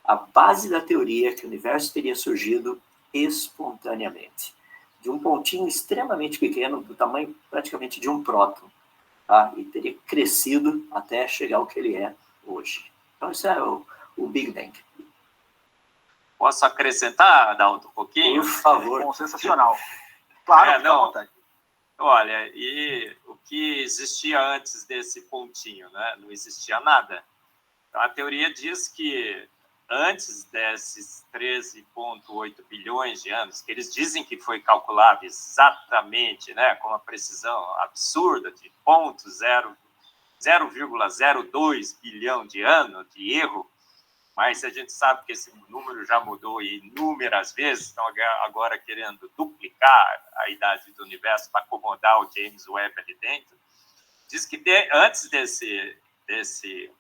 A base da teoria é que o universo teria surgido espontaneamente, de um pontinho extremamente pequeno, do tamanho praticamente de um próton, tá? E teria crescido até chegar ao que ele é hoje. Então, isso é o Big Bang. Posso acrescentar, Adalto, um pouquinho? Por favor. Bom, sensacional. Claro, fica à não. vontade. Olha, e o que existia antes desse pontinho, né? Não existia nada. Então, a teoria diz que antes desses 13,8 bilhões de anos, que eles dizem que foi calculado exatamente, né, com uma precisão absurda de 0,02 bilhão de anos de erro, mas a gente sabe que esse número já mudou inúmeras vezes, estão agora querendo duplicar a idade do universo para acomodar o James Webb ali dentro. Diz que antes desse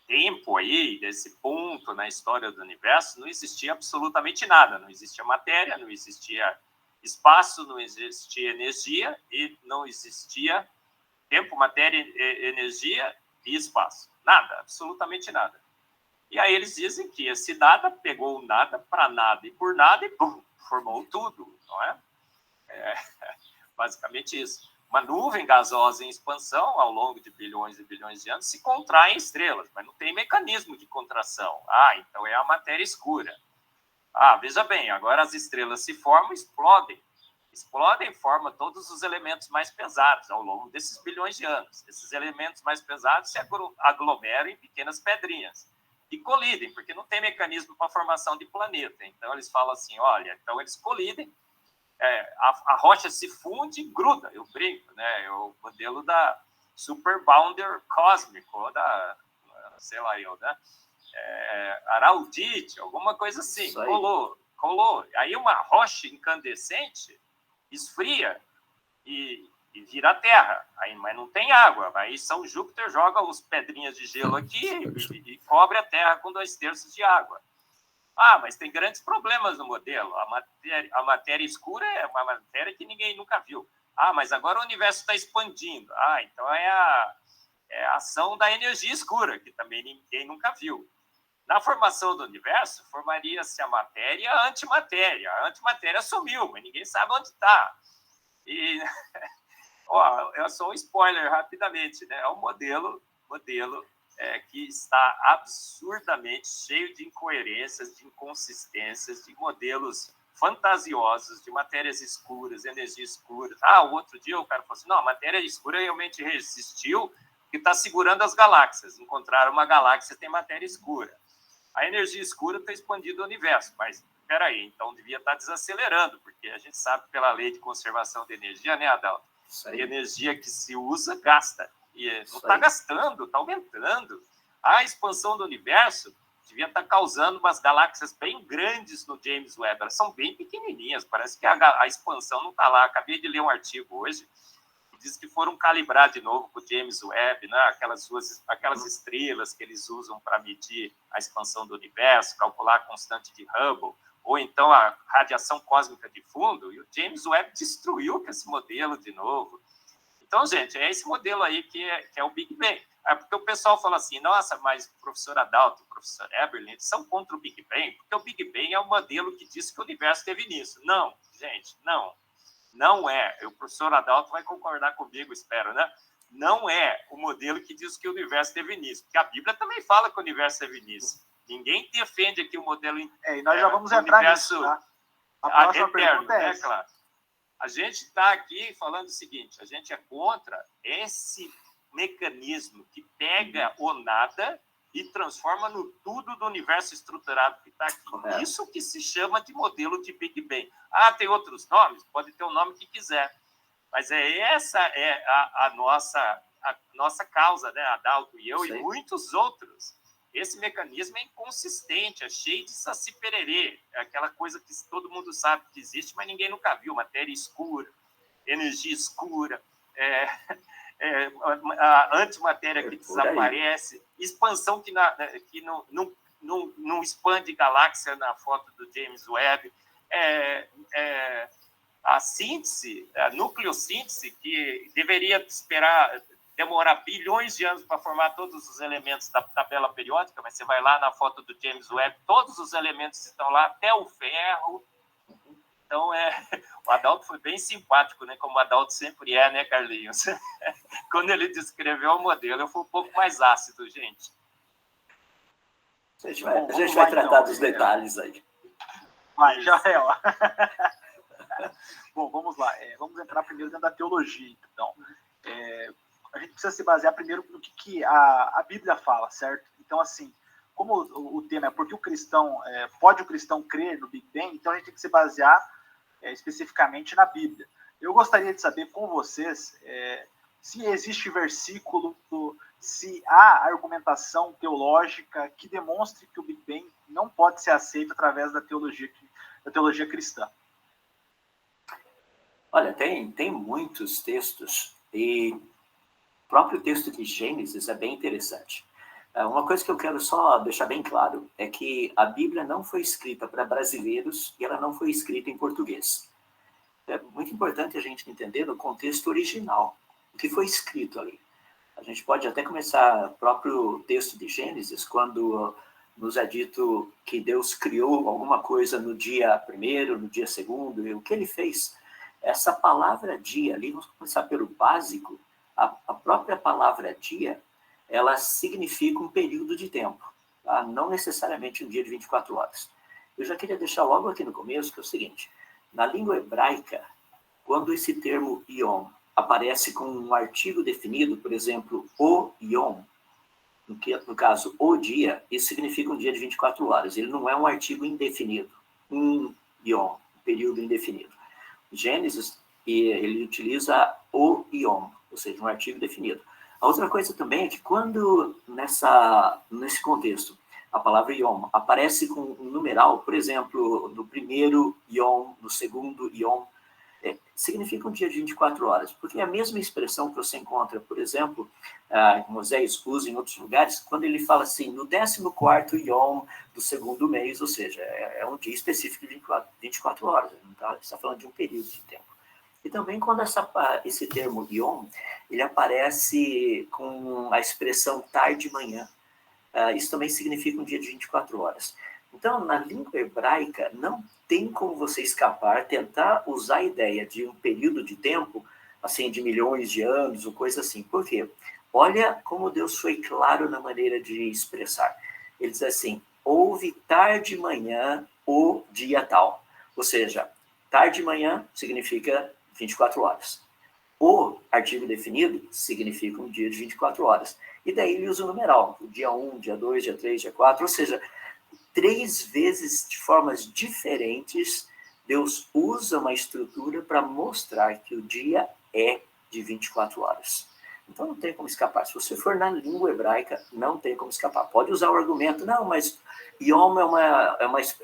tempo aí, desse ponto na história do universo, não existia absolutamente nada, não existia matéria, não existia espaço, não existia energia e não existia tempo, matéria, energia e espaço. Nada, absolutamente nada. E aí eles dizem que esse nada pegou o nada para nada e por nada e pum, formou tudo, não é? Basicamente isso. Uma nuvem gasosa em expansão ao longo de bilhões e bilhões de anos se contrai em estrelas, mas não tem mecanismo de contração. Então é a matéria escura. Veja bem, agora as estrelas se formam, explodem, formam todos os elementos mais pesados ao longo desses bilhões de anos. Esses elementos mais pesados se aglomeram em pequenas pedrinhas e colidem, porque não tem mecanismo para a formação de planeta. Então, eles falam assim, olha, então eles colidem, a rocha se funde e gruda, eu brinco, né? É o modelo da Superbounder cósmico, ou da, sei lá eu, né? Araldite, alguma coisa assim, colou. Aí uma rocha incandescente esfria e vira terra, mas não tem água. Aí São Júpiter joga os pedrinhas de gelo aqui e cobre a Terra com 2/3 de água. Mas tem grandes problemas no modelo. A matéria escura é uma matéria que ninguém nunca viu. Mas agora o universo está expandindo. Então é a ação da energia escura, que também ninguém nunca viu. Na formação do universo, formaria-se a matéria e a antimatéria. A antimatéria sumiu, mas ninguém sabe onde está. E... é só um spoiler rapidamente, né? É um modelo que está absurdamente cheio de incoerências, de inconsistências, de modelos fantasiosos, de matérias escuras, energia escura. O outro dia o cara falou assim, não, a matéria escura realmente resistiu, que está segurando as galáxias. Encontraram uma galáxia que tem matéria escura. A energia escura está expandindo o universo, mas espera aí, então devia estar desacelerando, porque a gente sabe pela lei de conservação de energia, né, Adalto? A energia que se usa, gasta. E não está gastando, está aumentando. A expansão do universo devia estar causando umas galáxias bem grandes no James Webb. Elas são bem pequenininhas, parece que a expansão não está lá. Acabei de ler um artigo hoje, que diz que foram calibrar de novo com o James Webb, né? Aquelas estrelas que eles usam para medir a expansão do universo, calcular a constante de Hubble, ou então a radiação cósmica de fundo, e o James Webb destruiu esse modelo de novo. Então, gente, é esse modelo aí que é o Big Bang. Porque o pessoal fala assim, nossa, mas o professor Adalto, o professor Eberlin, eles são contra o Big Bang, porque o Big Bang é o modelo que diz que o universo teve início. Não, gente, não. Não é. O professor Adalto vai concordar comigo, espero, né? Não é o modelo que diz que o universo teve início, porque a Bíblia também fala que o universo teve início. Ninguém defende aqui o modelo e nós já vamos entrar nisso, tá? A próxima eterno, pergunta é essa. Claro. A gente está aqui falando o seguinte, a gente é contra esse mecanismo que pega o nada e transforma no tudo do universo estruturado que está aqui. Isso que se chama de modelo de Big Bang. Tem outros nomes? Pode ter o nome que quiser. Mas essa é a nossa causa, né? Adalto e eu, sim, e muitos outros. Esse mecanismo é inconsistente, é cheio de saci-pererê. É aquela coisa que todo mundo sabe que existe, mas ninguém nunca viu. Matéria escura, energia escura, a antimatéria que desaparece, expansão que não expande galáxia na foto do James Webb, a síntese, a nucleossíntese, que deveria demorar bilhões de anos para formar todos os elementos da tabela periódica, mas você vai lá na foto do James Webb, todos os elementos estão lá, até o ferro. Então, o Adalto foi bem simpático, né? Como o Adalto sempre é, né, Carlinhos? Quando ele descreveu o modelo, eu fui um pouco mais ácido, gente. A gente vai tratar dos detalhes aí. Vai, já é, ó. Bom, vamos lá. Vamos entrar primeiro dentro da teologia, então. A gente precisa se basear primeiro no que a Bíblia fala, certo? Então, assim, como o tema é porque pode o cristão crer no Big Bang, então a gente tem que se basear especificamente na Bíblia. Eu gostaria de saber com vocês se existe versículo, se há argumentação teológica que demonstre que o Big Bang não pode ser aceito através da teologia cristã. Olha, tem muitos textos, e o próprio texto de Gênesis é bem interessante. Uma coisa que eu quero só deixar bem claro é que a Bíblia não foi escrita para brasileiros e ela não foi escrita em português. É muito importante a gente entender o contexto original, o que foi escrito ali. A gente pode até começar o próprio texto de Gênesis, quando nos é dito que Deus criou alguma coisa no dia primeiro, no dia segundo, e o que ele fez. Essa palavra dia ali, vamos começar pelo básico, a própria palavra dia, ela significa um período de tempo, tá? Não necessariamente um dia de 24 horas. Eu já queria deixar logo aqui no começo que é o seguinte, na língua hebraica, quando esse termo yom aparece com um artigo definido, por exemplo, o yom, no caso, o dia, isso significa um dia de 24 horas. Ele não é um artigo indefinido, um yom, um período indefinido. Gênesis, ele utiliza o yom, ou seja, um artigo definido. A outra coisa também é que quando, nesse contexto, a palavra yom aparece com um numeral, por exemplo, no primeiro yom, no segundo yom, significa um dia de 24 horas, porque é a mesma expressão que você encontra, por exemplo, Moisés usa em outros lugares, quando ele fala assim, no 14º yom do segundo mês, ou seja, é um dia específico de 24 horas, ele está falando de um período de tempo. E também quando esse termo yom, ele aparece com a expressão tarde e manhã, isso também significa um dia de 24 horas. Então, na língua hebraica, não tem como você escapar, tentar usar a ideia de um período de tempo, assim, de milhões de anos, ou coisa assim. Por quê? Olha como Deus foi claro na maneira de expressar. Ele diz assim, houve tarde e manhã o dia tal. Ou seja, tarde e manhã significa 24 horas. O artigo definido significa um dia de 24 horas. E daí ele usa o numeral, o dia 1, dia 2, dia 3, dia 4, ou seja, 3 vezes de formas diferentes, Deus usa uma estrutura para mostrar que o dia é de 24 horas. Então não tem como escapar. Se você for na língua hebraica, não tem como escapar. Pode usar o argumento, não, mas Yom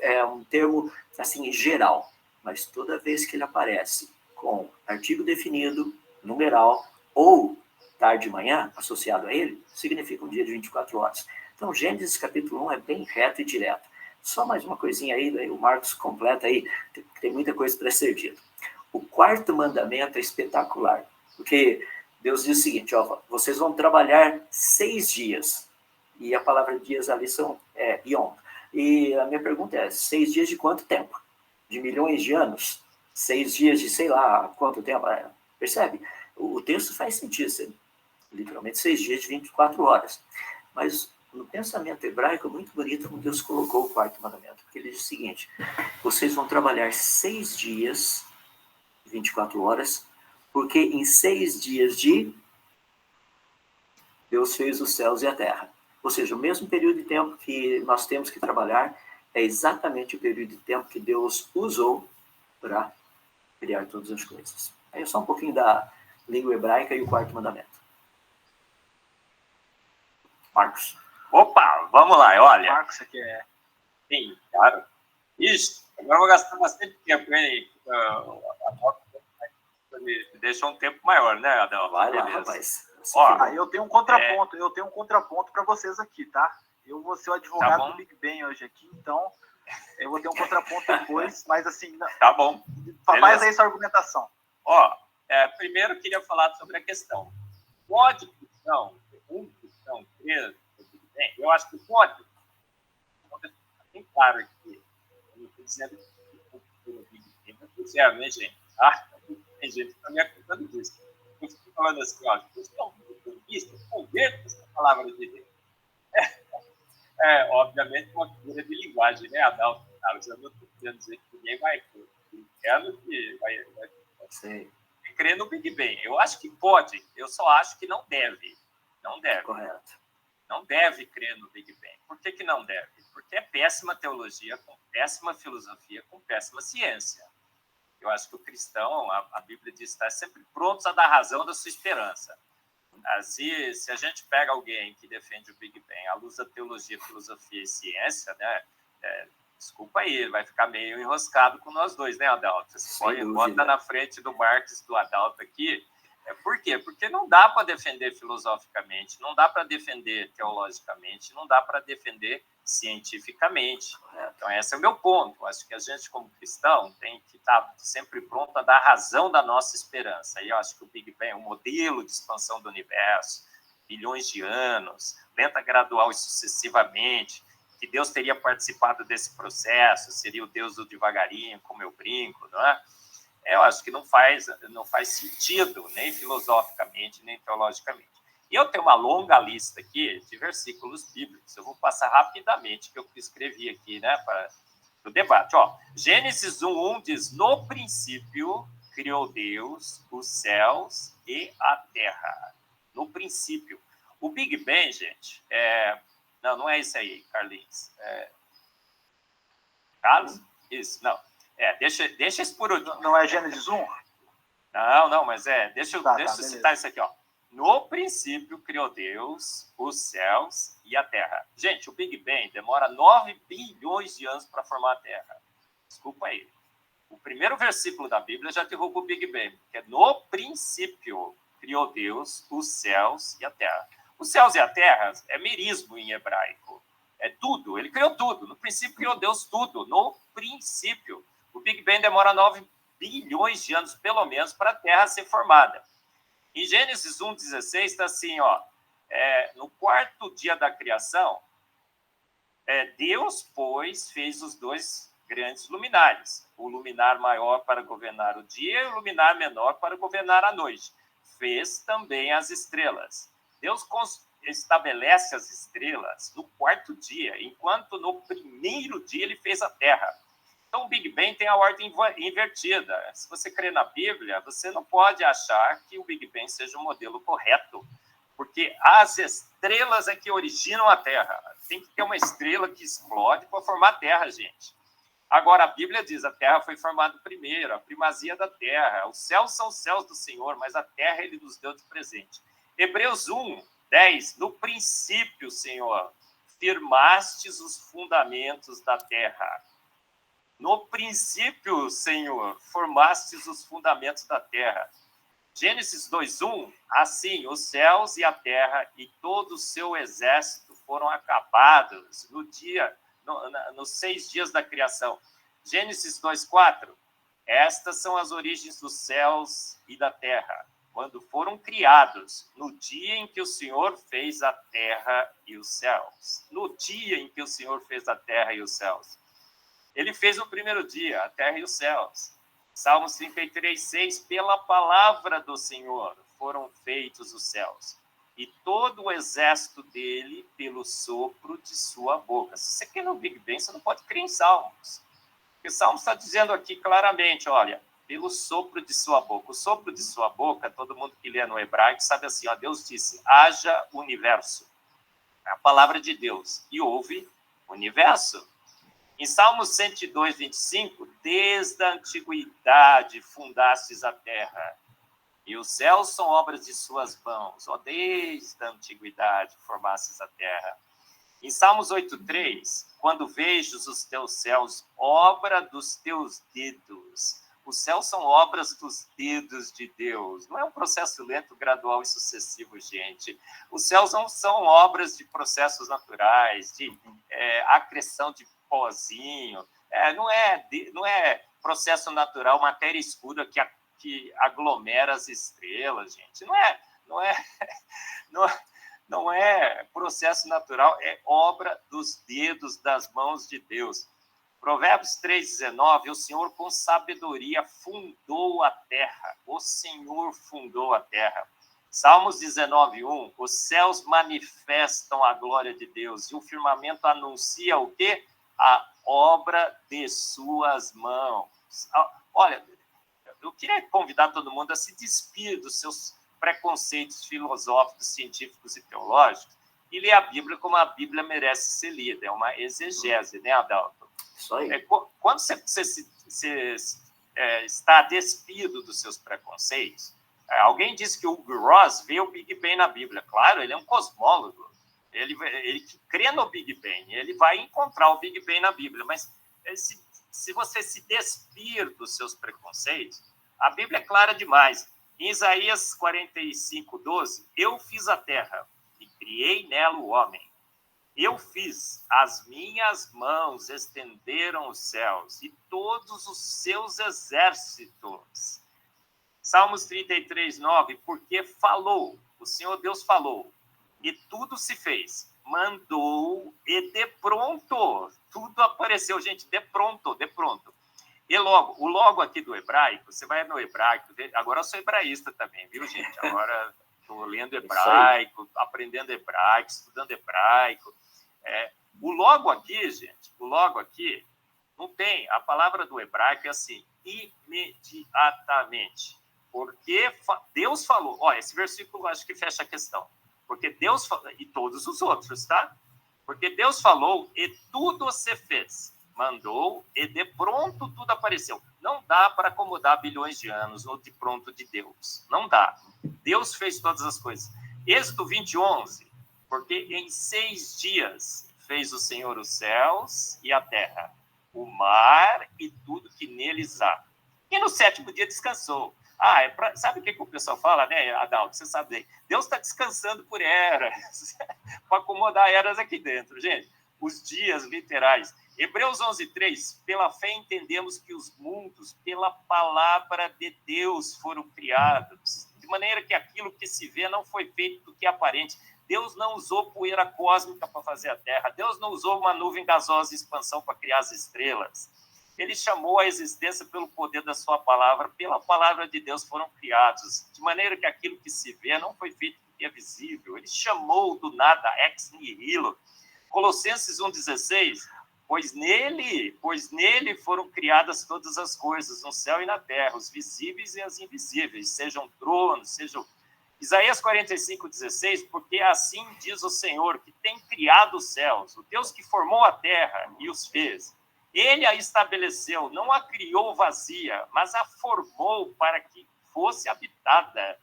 é um termo assim, geral. Mas toda vez que ele aparece com artigo definido, numeral, ou tarde e manhã, associado a ele, significa um dia de 24 horas. Então, Gênesis capítulo 1 é bem reto e direto. Só mais uma coisinha aí, daí o Marcos completa aí, tem muita coisa para ser dito. O 4º mandamento é espetacular, porque Deus diz o seguinte, ó, vocês vão trabalhar 6 dias. E a palavra dias ali são yom. E a minha pergunta é, 6 dias de quanto tempo? De milhões de anos? 6 dias de sei lá quanto tempo? Percebe? O texto faz sentido, literalmente 6 dias de 24 horas. Mas no pensamento hebraico é muito bonito como Deus colocou o quarto mandamento. Porque ele diz o seguinte, vocês vão trabalhar 6 dias, 24 horas, porque em 6 dias Deus fez os céus e a terra. Ou seja, o mesmo período de tempo que nós temos que trabalhar é exatamente o período de tempo que Deus usou para criar todas as coisas. Aí é só um pouquinho da língua hebraica e o quarto mandamento. Marcos. Opa, vamos lá, olha. Marcos, você quer? Sim, claro. Isso, agora eu vou gastar bastante tempo, hein? Me deixou um tempo maior, né, Adão? Vai lá, Beleza. rapaz. Ó, Eu tenho um contraponto, para vocês aqui, tá? Eu vou ser o advogado do Big Ben hoje aqui, então eu vou ter um contraponto depois, mas assim... Tá bom. Faz aí sua argumentação. Ó, primeiro eu queria falar sobre a questão. Pode cristão crer no Big Bang? Eu acho que pode. Bem claro aqui. Eu não estou dizendo que o Big Bang é zero, né, gente? Tem gente que está me acusando disso. Eu estou falando assim, ó, questão converta essa palavra de Deus. Obviamente, uma figura de linguagem, né, Adalto? Eu não estou querendo dizer que ninguém vai crer. Quero que vai crer no Big Bang. Eu acho que pode, eu só acho que não deve. Não deve. Correto. Não deve crer no Big Bang. Por que não deve? Porque é péssima teologia, com péssima filosofia, com péssima ciência. Eu acho que o cristão, a Bíblia diz, está sempre pronto a dar razão da sua esperança. Se a gente pega alguém que defende o Big Bang à luz da teologia, filosofia e ciência, né? Desculpa aí, ele vai ficar meio enroscado com nós dois, né, Adalto? Você bota na frente do Marcos do Adalto aqui. Por quê? Porque não dá para defender filosoficamente, não dá para defender teologicamente, não dá para defender cientificamente. Então, esse é o meu ponto. Acho que a gente, como cristão, tem que estar sempre pronto a dar razão da nossa esperança. E eu acho que o Big Bang é um modelo de expansão do universo, bilhões de anos, lenta, gradual e sucessivamente, que Deus teria participado desse processo, seria o Deus do devagarinho, como eu brinco, não é? Eu acho que não faz sentido, nem filosoficamente, nem teologicamente. E eu tenho uma longa lista aqui de versículos bíblicos. Eu vou passar rapidamente, que eu escrevi aqui, né, para o debate. Ó, Gênesis 1:1 diz, no princípio criou Deus os céus e a terra. No princípio. O Big Bang, gente, não é isso aí, Carlinhos. Carlos? Isso, não. Deixa isso por último. Não é Gênesis 1? Não, mas deixa eu citar isso aqui, ó. No princípio criou Deus os céus e a terra. Gente, o Big Bang demora 9 bilhões de anos para formar a Terra. Desculpa aí. O primeiro versículo da Bíblia já derruba o Big Bang, que é no princípio criou Deus os céus e a terra. Os céus e a terra é merismo em hebraico. É tudo, ele criou tudo. No princípio criou Deus tudo, no princípio. O Big Bang demora 9 bilhões de anos, pelo menos, para a Terra ser formada. Em Gênesis 1:16 está assim, ó, no quarto dia da criação, Deus, pois, fez os 2 grandes luminares, o luminar maior para governar o dia e o luminar menor para governar a noite. Fez também as estrelas. Deus estabelece as estrelas no quarto dia, enquanto no primeiro dia ele fez a Terra. Então, o Big Bang tem a ordem invertida. Se você crê na Bíblia, você não pode achar que o Big Bang seja o modelo correto, porque as estrelas é que originam a Terra. Tem que ter uma estrela que explode para formar a Terra, gente. Agora, a Bíblia diz, a Terra foi formada primeiro, a primazia da Terra. Os céus são os céus do Senhor, mas a Terra ele nos deu de presente. Hebreus 1:10, no princípio, Senhor, firmastes os fundamentos da Terra. No princípio, Senhor, formastes os fundamentos da terra. Gênesis 2:1, assim, os céus e a terra e todo o seu exército foram acabados nos 6 dias da criação. Gênesis 2:4, estas são as origens dos céus e da terra, quando foram criados, no dia em que o Senhor fez a terra e os céus. No dia em que o Senhor fez a terra e os céus. Ele fez no primeiro dia, a terra e os céus. Salmos 33:6, pela palavra do Senhor foram feitos os céus, e todo o exército dele pelo sopro de sua boca. Se você quer no Big Bang, você não pode crer em Salmos. Porque Salmos está dizendo aqui claramente, olha, pelo sopro de sua boca. O sopro de sua boca, todo mundo que lê no hebraico sabe assim, ó, Deus disse, haja universo. É a palavra de Deus. E houve universo. Em Salmos 102:25, desde a antiguidade fundastes a terra, e os céus são obras de suas mãos. Ó, desde a antiguidade formastes a terra. Em Salmos 8:3, quando vejo os teus céus, obra dos teus dedos. Os céus são obras dos dedos de Deus. Não é um processo lento, gradual e sucessivo, gente. Os céus não são obras de processos naturais, de acreção de pozinho. Não é processo natural, matéria escura que aglomera as estrelas, gente. Não é processo natural, é obra dos dedos, das mãos de Deus. Provérbios 3:19, o Senhor com sabedoria fundou a terra. O Senhor fundou a terra. Salmos 19:1, os céus manifestam a glória de Deus e o firmamento anuncia o quê? A obra de suas mãos. Olha, eu queria convidar todo mundo a se despir dos seus preconceitos filosóficos, científicos e teológicos e ler a Bíblia como a Bíblia merece ser lida. É uma exegese, né, Adalto? Isso aí. Quando você está despido dos seus preconceitos, alguém disse que o Hugo Ross vê o Big Bang na Bíblia. Claro, ele é um cosmólogo. Ele crê no Big Bang, ele vai encontrar o Big Bang na Bíblia. Mas se você se despir dos seus preconceitos, a Bíblia é clara demais. Em Isaías 45:12, eu fiz a terra e criei nela o homem. Eu fiz, as minhas mãos estenderam os céus e todos os seus exércitos. Salmos 33:9, porque falou, o Senhor Deus falou, e tudo se fez. Mandou e de pronto, tudo apareceu, gente, de pronto. E logo, o logo aqui do hebraico, você vai no hebraico, agora eu sou hebraísta também, viu, gente? Agora estou lendo hebraico, aprendendo hebraico, estudando hebraico. O logo aqui, gente, não tem, a palavra do hebraico é assim, imediatamente, porque Deus falou, olha, esse versículo acho que fecha a questão, porque Deus falou, e todos os outros, tá? Porque Deus falou e tudo se fez, mandou e de pronto tudo apareceu. Não dá para acomodar bilhões de anos no de pronto de Deus, não dá. Deus fez todas as coisas. Êxodo 20:11, porque em 6 dias fez o Senhor os céus e a terra, o mar e tudo que neles há. E no 7º dia descansou. Sabe o que o pessoal fala, né, Adalto? Você sabe, Deus está descansando por eras, para acomodar eras aqui dentro, gente. Os dias literais. Hebreus 11:3, pela fé entendemos que os mundos, pela palavra de Deus, foram criados, de maneira que aquilo que se vê não foi feito do que é aparente. Deus não usou poeira cósmica para fazer a Terra. Deus não usou uma nuvem gasosa em expansão para criar as estrelas. Ele chamou a existência pelo poder da sua palavra. Pela palavra de Deus foram criados. De maneira que aquilo que se vê não foi feito do que é visível. Ele chamou do nada, ex nihilo. Colossenses 1:16, pois nele foram criadas todas as coisas, no céu e na terra, os visíveis e as invisíveis, sejam tronos, sejam... Isaías 45:16, porque assim diz o Senhor, que tem criado os céus, o Deus que formou a terra e os fez. Ele a estabeleceu, não a criou vazia, mas a formou para que fosse habitada.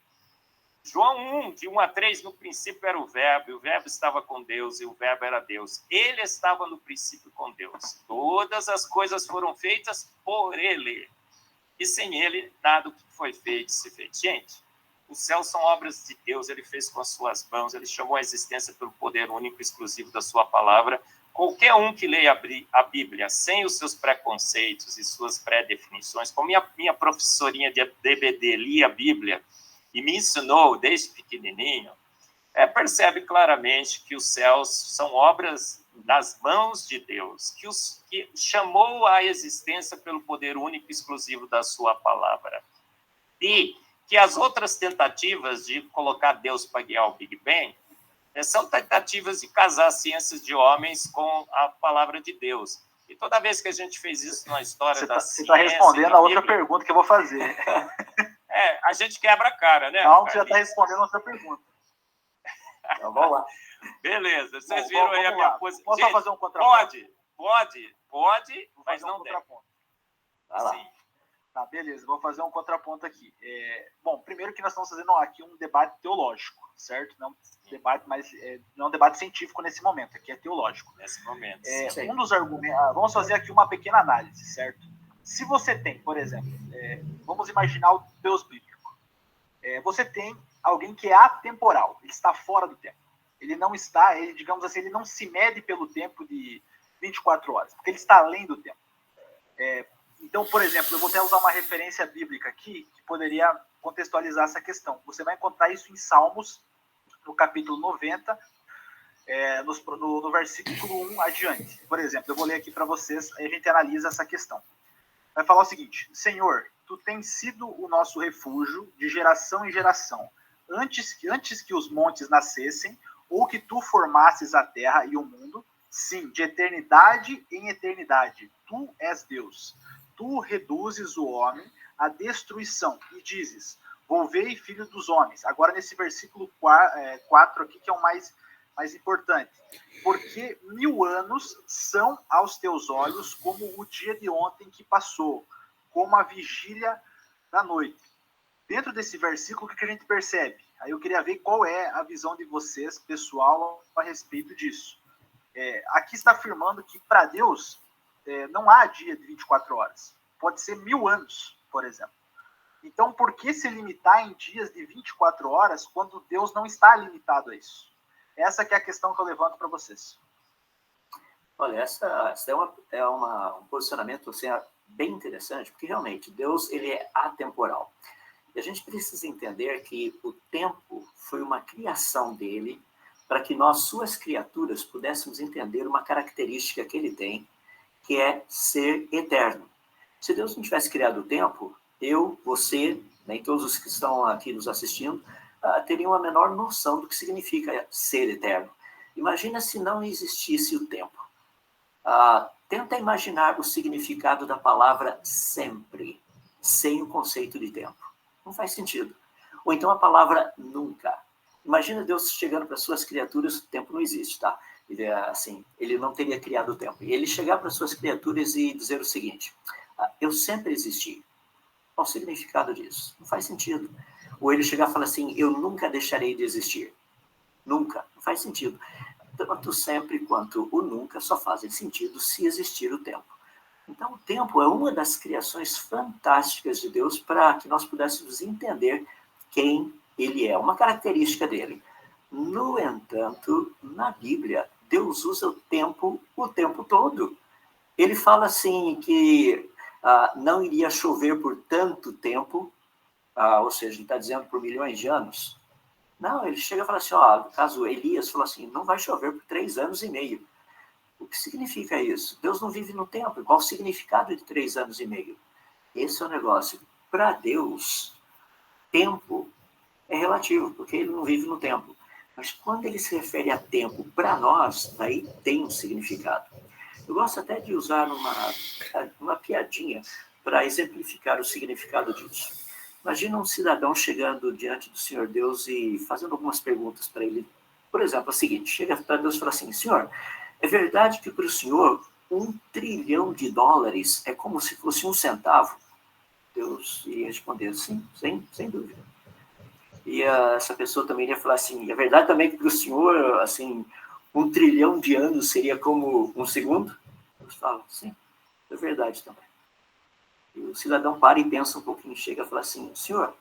João 1:1-3, no princípio era o verbo, e o verbo estava com Deus, e o verbo era Deus. Ele estava no princípio com Deus. Todas as coisas foram feitas por ele. E sem ele, nada do que foi feito se fez. Gente, os céus são obras de Deus, ele fez com as suas mãos, ele chamou a existência pelo poder único e exclusivo da sua palavra. Qualquer um que leia a Bíblia sem os seus preconceitos e suas pré-definições, como minha professorinha de DBD lia a Bíblia e me ensinou desde pequenininho, percebe claramente que os céus são obras das mãos de Deus, que chamou à existência pelo poder único e exclusivo da sua palavra. E que as outras tentativas de colocar Deus para guiar o Big Bang são tentativas de casar ciências de homens com a palavra de Deus. E toda vez que a gente fez isso na história da ciência... Você está respondendo a outra pergunta que eu vou fazer. A gente quebra a cara, né? Não, você já está respondendo a outra pergunta. Então, vamos lá. Beleza, vocês viram aí a minha posição. Posso só fazer um contraponto? Pode, mas não deve. Vai lá. Sim. Tá, beleza, vou fazer um contraponto aqui. Bom, primeiro que nós estamos fazendo aqui um debate teológico, certo? Não um debate, mas não é um debate científico nesse momento, aqui é teológico. Nesse momento. Um dos argumentos, vamos fazer aqui uma pequena análise, certo? Se você tem, por exemplo, vamos imaginar o Deus bíblico. Você tem alguém que é atemporal, ele está fora do tempo. Ele não está, digamos assim, ele não se mede pelo tempo de 24 horas, porque ele está além do tempo. Então, por exemplo, eu vou até usar uma referência bíblica aqui que poderia contextualizar essa questão. Você vai encontrar isso em Salmos, no capítulo 90, no versículo 1 adiante. Por exemplo, eu vou ler aqui para vocês, aí a gente analisa essa questão. Vai falar o seguinte: Senhor, tu tens sido o nosso refúgio de geração em geração, antes que os montes nascessem, ou que tu formasses a terra e o mundo, sim, de eternidade em eternidade, tu és Deus. Tu reduzes o homem à destruição e dizes, volvei filho dos homens. Agora nesse versículo 4 aqui, que é o mais importante. Porque 1000 anos são aos teus olhos como o dia de ontem que passou, como a vigília da noite. Dentro desse versículo, o que a gente percebe? Aí eu queria ver qual é a visão de vocês, pessoal, a respeito disso. Aqui está afirmando que para Deus não há dia de 24 horas. Pode ser 1000 anos, por exemplo. Então, por que se limitar em dias de 24 horas quando Deus não está limitado a isso? Essa que é a questão que eu levanto para vocês. Olha, essa é um posicionamento assim, bem interessante, porque realmente Deus ele é atemporal. E a gente precisa entender que o tempo foi uma criação dele para que nós, suas criaturas, pudéssemos entender uma característica que ele tem, que é ser eterno. Se Deus não tivesse criado o tempo, eu, você, nem todos os que estão aqui nos assistindo, teriam a menor noção do que significa ser eterno. Imagina se não existisse o tempo. Tenta imaginar o significado da palavra sempre, sem o conceito de tempo. Não faz sentido. Ou então a palavra nunca. Imagina Deus chegando para suas criaturas, o tempo não existe, tá? Ele não teria criado o tempo. E ele chegar para suas criaturas e dizer o seguinte, eu sempre existi. Qual o significado disso? Não faz sentido. Ou ele chegar e falar assim, eu nunca deixarei de existir. Nunca. Não faz sentido. Tanto sempre quanto o nunca só fazem sentido se existir o tempo. Então, o tempo é uma das criações fantásticas de Deus para que nós pudéssemos entender quem ele é, uma característica dele. No entanto, na Bíblia, Deus usa o tempo todo. Ele fala assim que não iria chover por tanto tempo, ou seja, ele está dizendo por milhões de anos. Não, ele chega e fala assim, no caso Elias falou assim, não vai chover por 3 anos e meio. O que significa isso? Deus não vive no tempo. Qual o significado de 3 anos e meio? Esse é o negócio. Para Deus, tempo é relativo, porque ele não vive no tempo. Mas quando ele se refere a tempo para nós, daí tem um significado. Eu gosto até de usar uma piadinha para exemplificar o significado disso. Imagina um cidadão chegando diante do Senhor Deus e fazendo algumas perguntas para ele. Por exemplo, é o seguinte, chega para Deus e fala assim, Senhor, é verdade que para o Senhor $1 trilhão é como se fosse 1 centavo? Deus iria responder sim, sem dúvida. E essa pessoa também iria falar assim, é verdade também que para o Senhor, assim, 1 trilhão de anos seria como 1 segundo? Deus fala, sim, é verdade também. E o cidadão para e pensa um pouquinho, chega e fala assim, Senhor,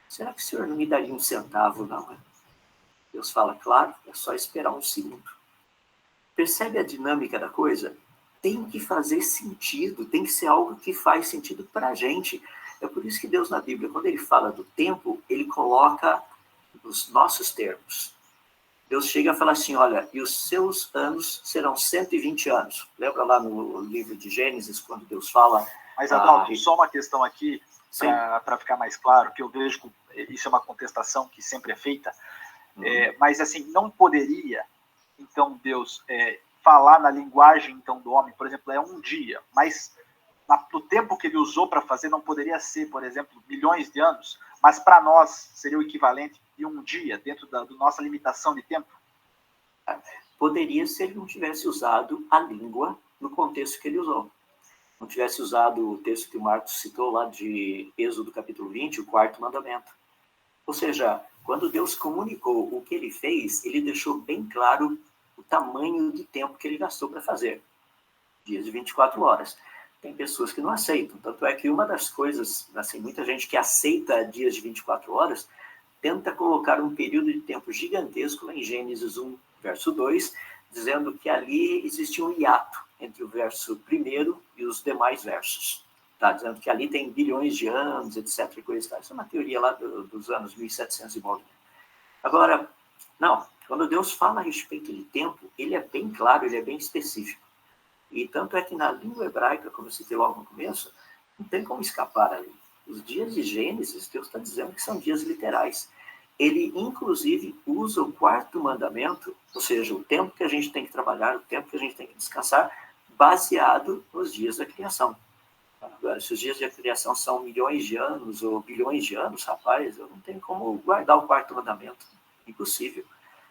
será que o Senhor não me daria 1 centavo, não? Deus fala, claro, é só esperar 1 segundo. Percebe a dinâmica da coisa? Tem que fazer sentido, tem que ser algo que faz sentido para a gente. É por isso que Deus na Bíblia, quando ele fala do tempo, ele coloca os nossos termos. Deus chega a falar assim, olha, e os seus anos serão 120 anos. Lembra lá no livro de Gênesis, quando Deus fala... Mas, Adalto, só uma questão aqui, para ficar mais claro, que eu vejo que isso é uma contestação que sempre é feita, mas, assim, não poderia, então, Deus falar na linguagem, então, do homem, por exemplo, é um dia, mas no tempo que ele usou para fazer, não poderia ser, por exemplo, milhões de anos, mas para nós seria o equivalente de um dia, dentro da nossa limitação de tempo? Poderia se ele não tivesse usado a língua no contexto que ele usou. Não tivesse usado o texto que o Marcos citou lá de Êxodo capítulo 20, o 4º mandamento. Ou seja, quando Deus comunicou o que ele fez, ele deixou bem claro o tamanho de tempo que ele gastou para fazer. Dias de 24 horas. Tem pessoas que não aceitam. Tanto é que uma das coisas, assim, muita gente que aceita dias de 24 horas, tenta colocar um período de tempo gigantesco lá em Gênesis 1, verso 2, dizendo que ali existe um hiato entre o verso 1º e os demais versos. Tá? Dizendo que ali tem bilhões de anos, etc. E coisa, tá? Isso é uma teoria lá dos anos 1700 e bolinha. Agora, não. Quando Deus fala a respeito de tempo, ele é bem claro, ele é bem específico. E tanto é que na língua hebraica, como eu citei logo no começo, não tem como escapar ali. Os dias de Gênesis, Deus está dizendo que são dias literais. Ele, inclusive, usa o 4º mandamento, ou seja, o tempo que a gente tem que trabalhar, o tempo que a gente tem que descansar, baseado nos dias da criação. Agora, se os dias da criação são milhões de anos ou bilhões de anos, rapaz, eu não tenho como guardar o 4º mandamento. Impossível.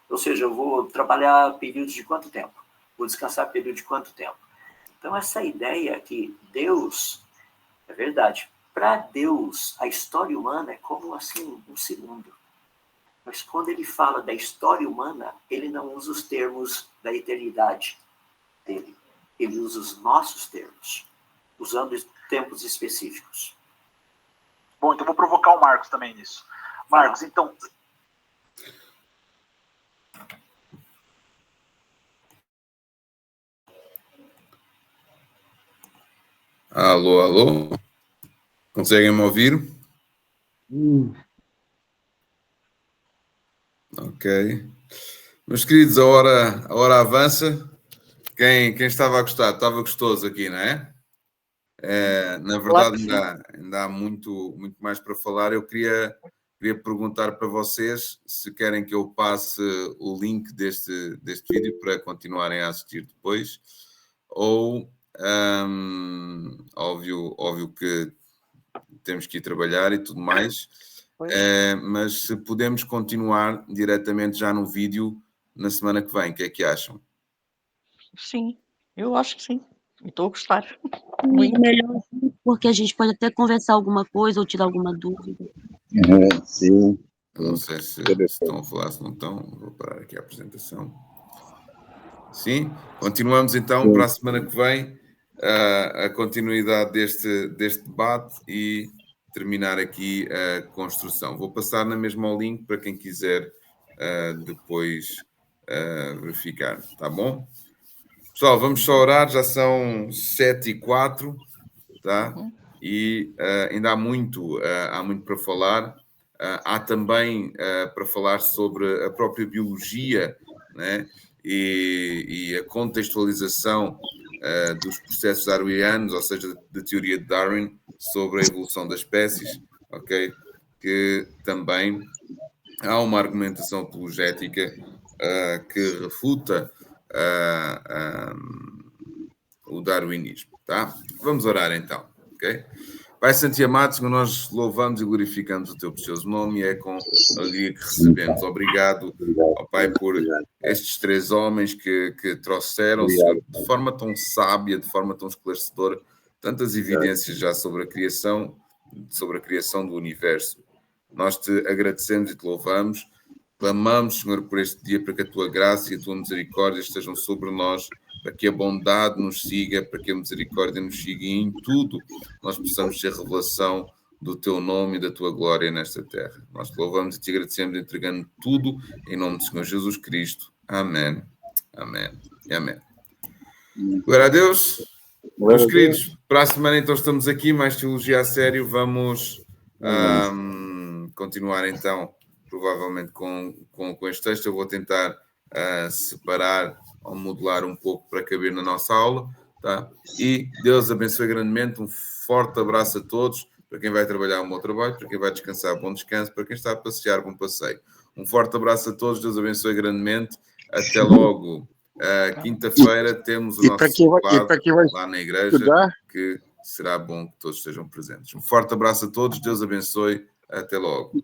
Ou seja, eu vou trabalhar períodos de quanto tempo? Vou descansar período de quanto tempo? Então, essa ideia que Deus, é verdade, para Deus, a história humana é como, assim, um segundo. Mas quando ele fala da história humana, ele não usa os termos da eternidade dele. Ele usa os nossos termos, usando tempos específicos. Bom, então vou provocar o Marcos também nisso. Marcos, então... Alô, alô? Conseguem me ouvir? Ok. Meus queridos, a hora avança. Quem estava a gostar? Estava gostoso aqui, não é? Na verdade, ainda há muito mais para falar. Eu queria perguntar para vocês se querem que eu passe o link deste vídeo para continuarem a assistir depois, ou óbvio que temos que ir trabalhar e tudo mais, mas se podemos continuar diretamente já no vídeo na semana que vem, o que é que acham? Sim, eu acho que sim. Estou a gostar. Muito melhor, porque a gente pode até conversar alguma coisa ou tirar alguma dúvida. Sim. Eu não sei se estão a falar, se não estão. Vou parar aqui a apresentação. Sim, continuamos então para a semana que vem a continuidade deste debate e terminar aqui a construção. Vou passar na mesma ao link para quem quiser depois verificar, tá bom? Pessoal, vamos só orar, já são 7h04, tá? E ainda há muito para falar. Há também para falar sobre a própria biologia, né? E a contextualização dos processos darwinianos, ou seja, da teoria de Darwin sobre a evolução das espécies, ok? Que também há uma argumentação apologética que refuta o darwinismo, tá? Vamos orar então, ok? Pai Santo e amado, Senhor, nós louvamos e glorificamos o teu precioso nome e é com alegria que recebemos. Obrigado, ó Pai, por estes 3 homens que trouxeram, Senhor, de forma tão sábia, de forma tão esclarecedora, tantas evidências já sobre a criação do universo. Nós te agradecemos e te louvamos. Clamamos, Senhor, por este dia, para que a tua graça e a tua misericórdia estejam sobre nós, para que a bondade nos siga, para que a misericórdia nos siga e em tudo nós possamos ser revelação do teu nome e da tua glória nesta terra. Nós te louvamos e te agradecemos, entregando tudo em nome do Senhor Jesus Cristo. Amém. Amém. E amém. Glória a Deus. Meus queridos, para a semana então estamos aqui, mais teologia a sério. Vamos continuar então, provavelmente com este texto. Eu vou tentar separar ou modular um pouco para caber na nossa aula, tá? E Deus abençoe grandemente. Um forte abraço a todos. Para quem vai trabalhar, um bom trabalho. Para quem vai descansar, bom descanso. Para quem está a passear, bom passeio. Um forte abraço a todos. Deus abençoe grandemente. Até logo. Quinta-feira temos o nosso discipulado lá na igreja, que será bom que todos estejam presentes. Um forte abraço a todos. Deus abençoe. Até logo.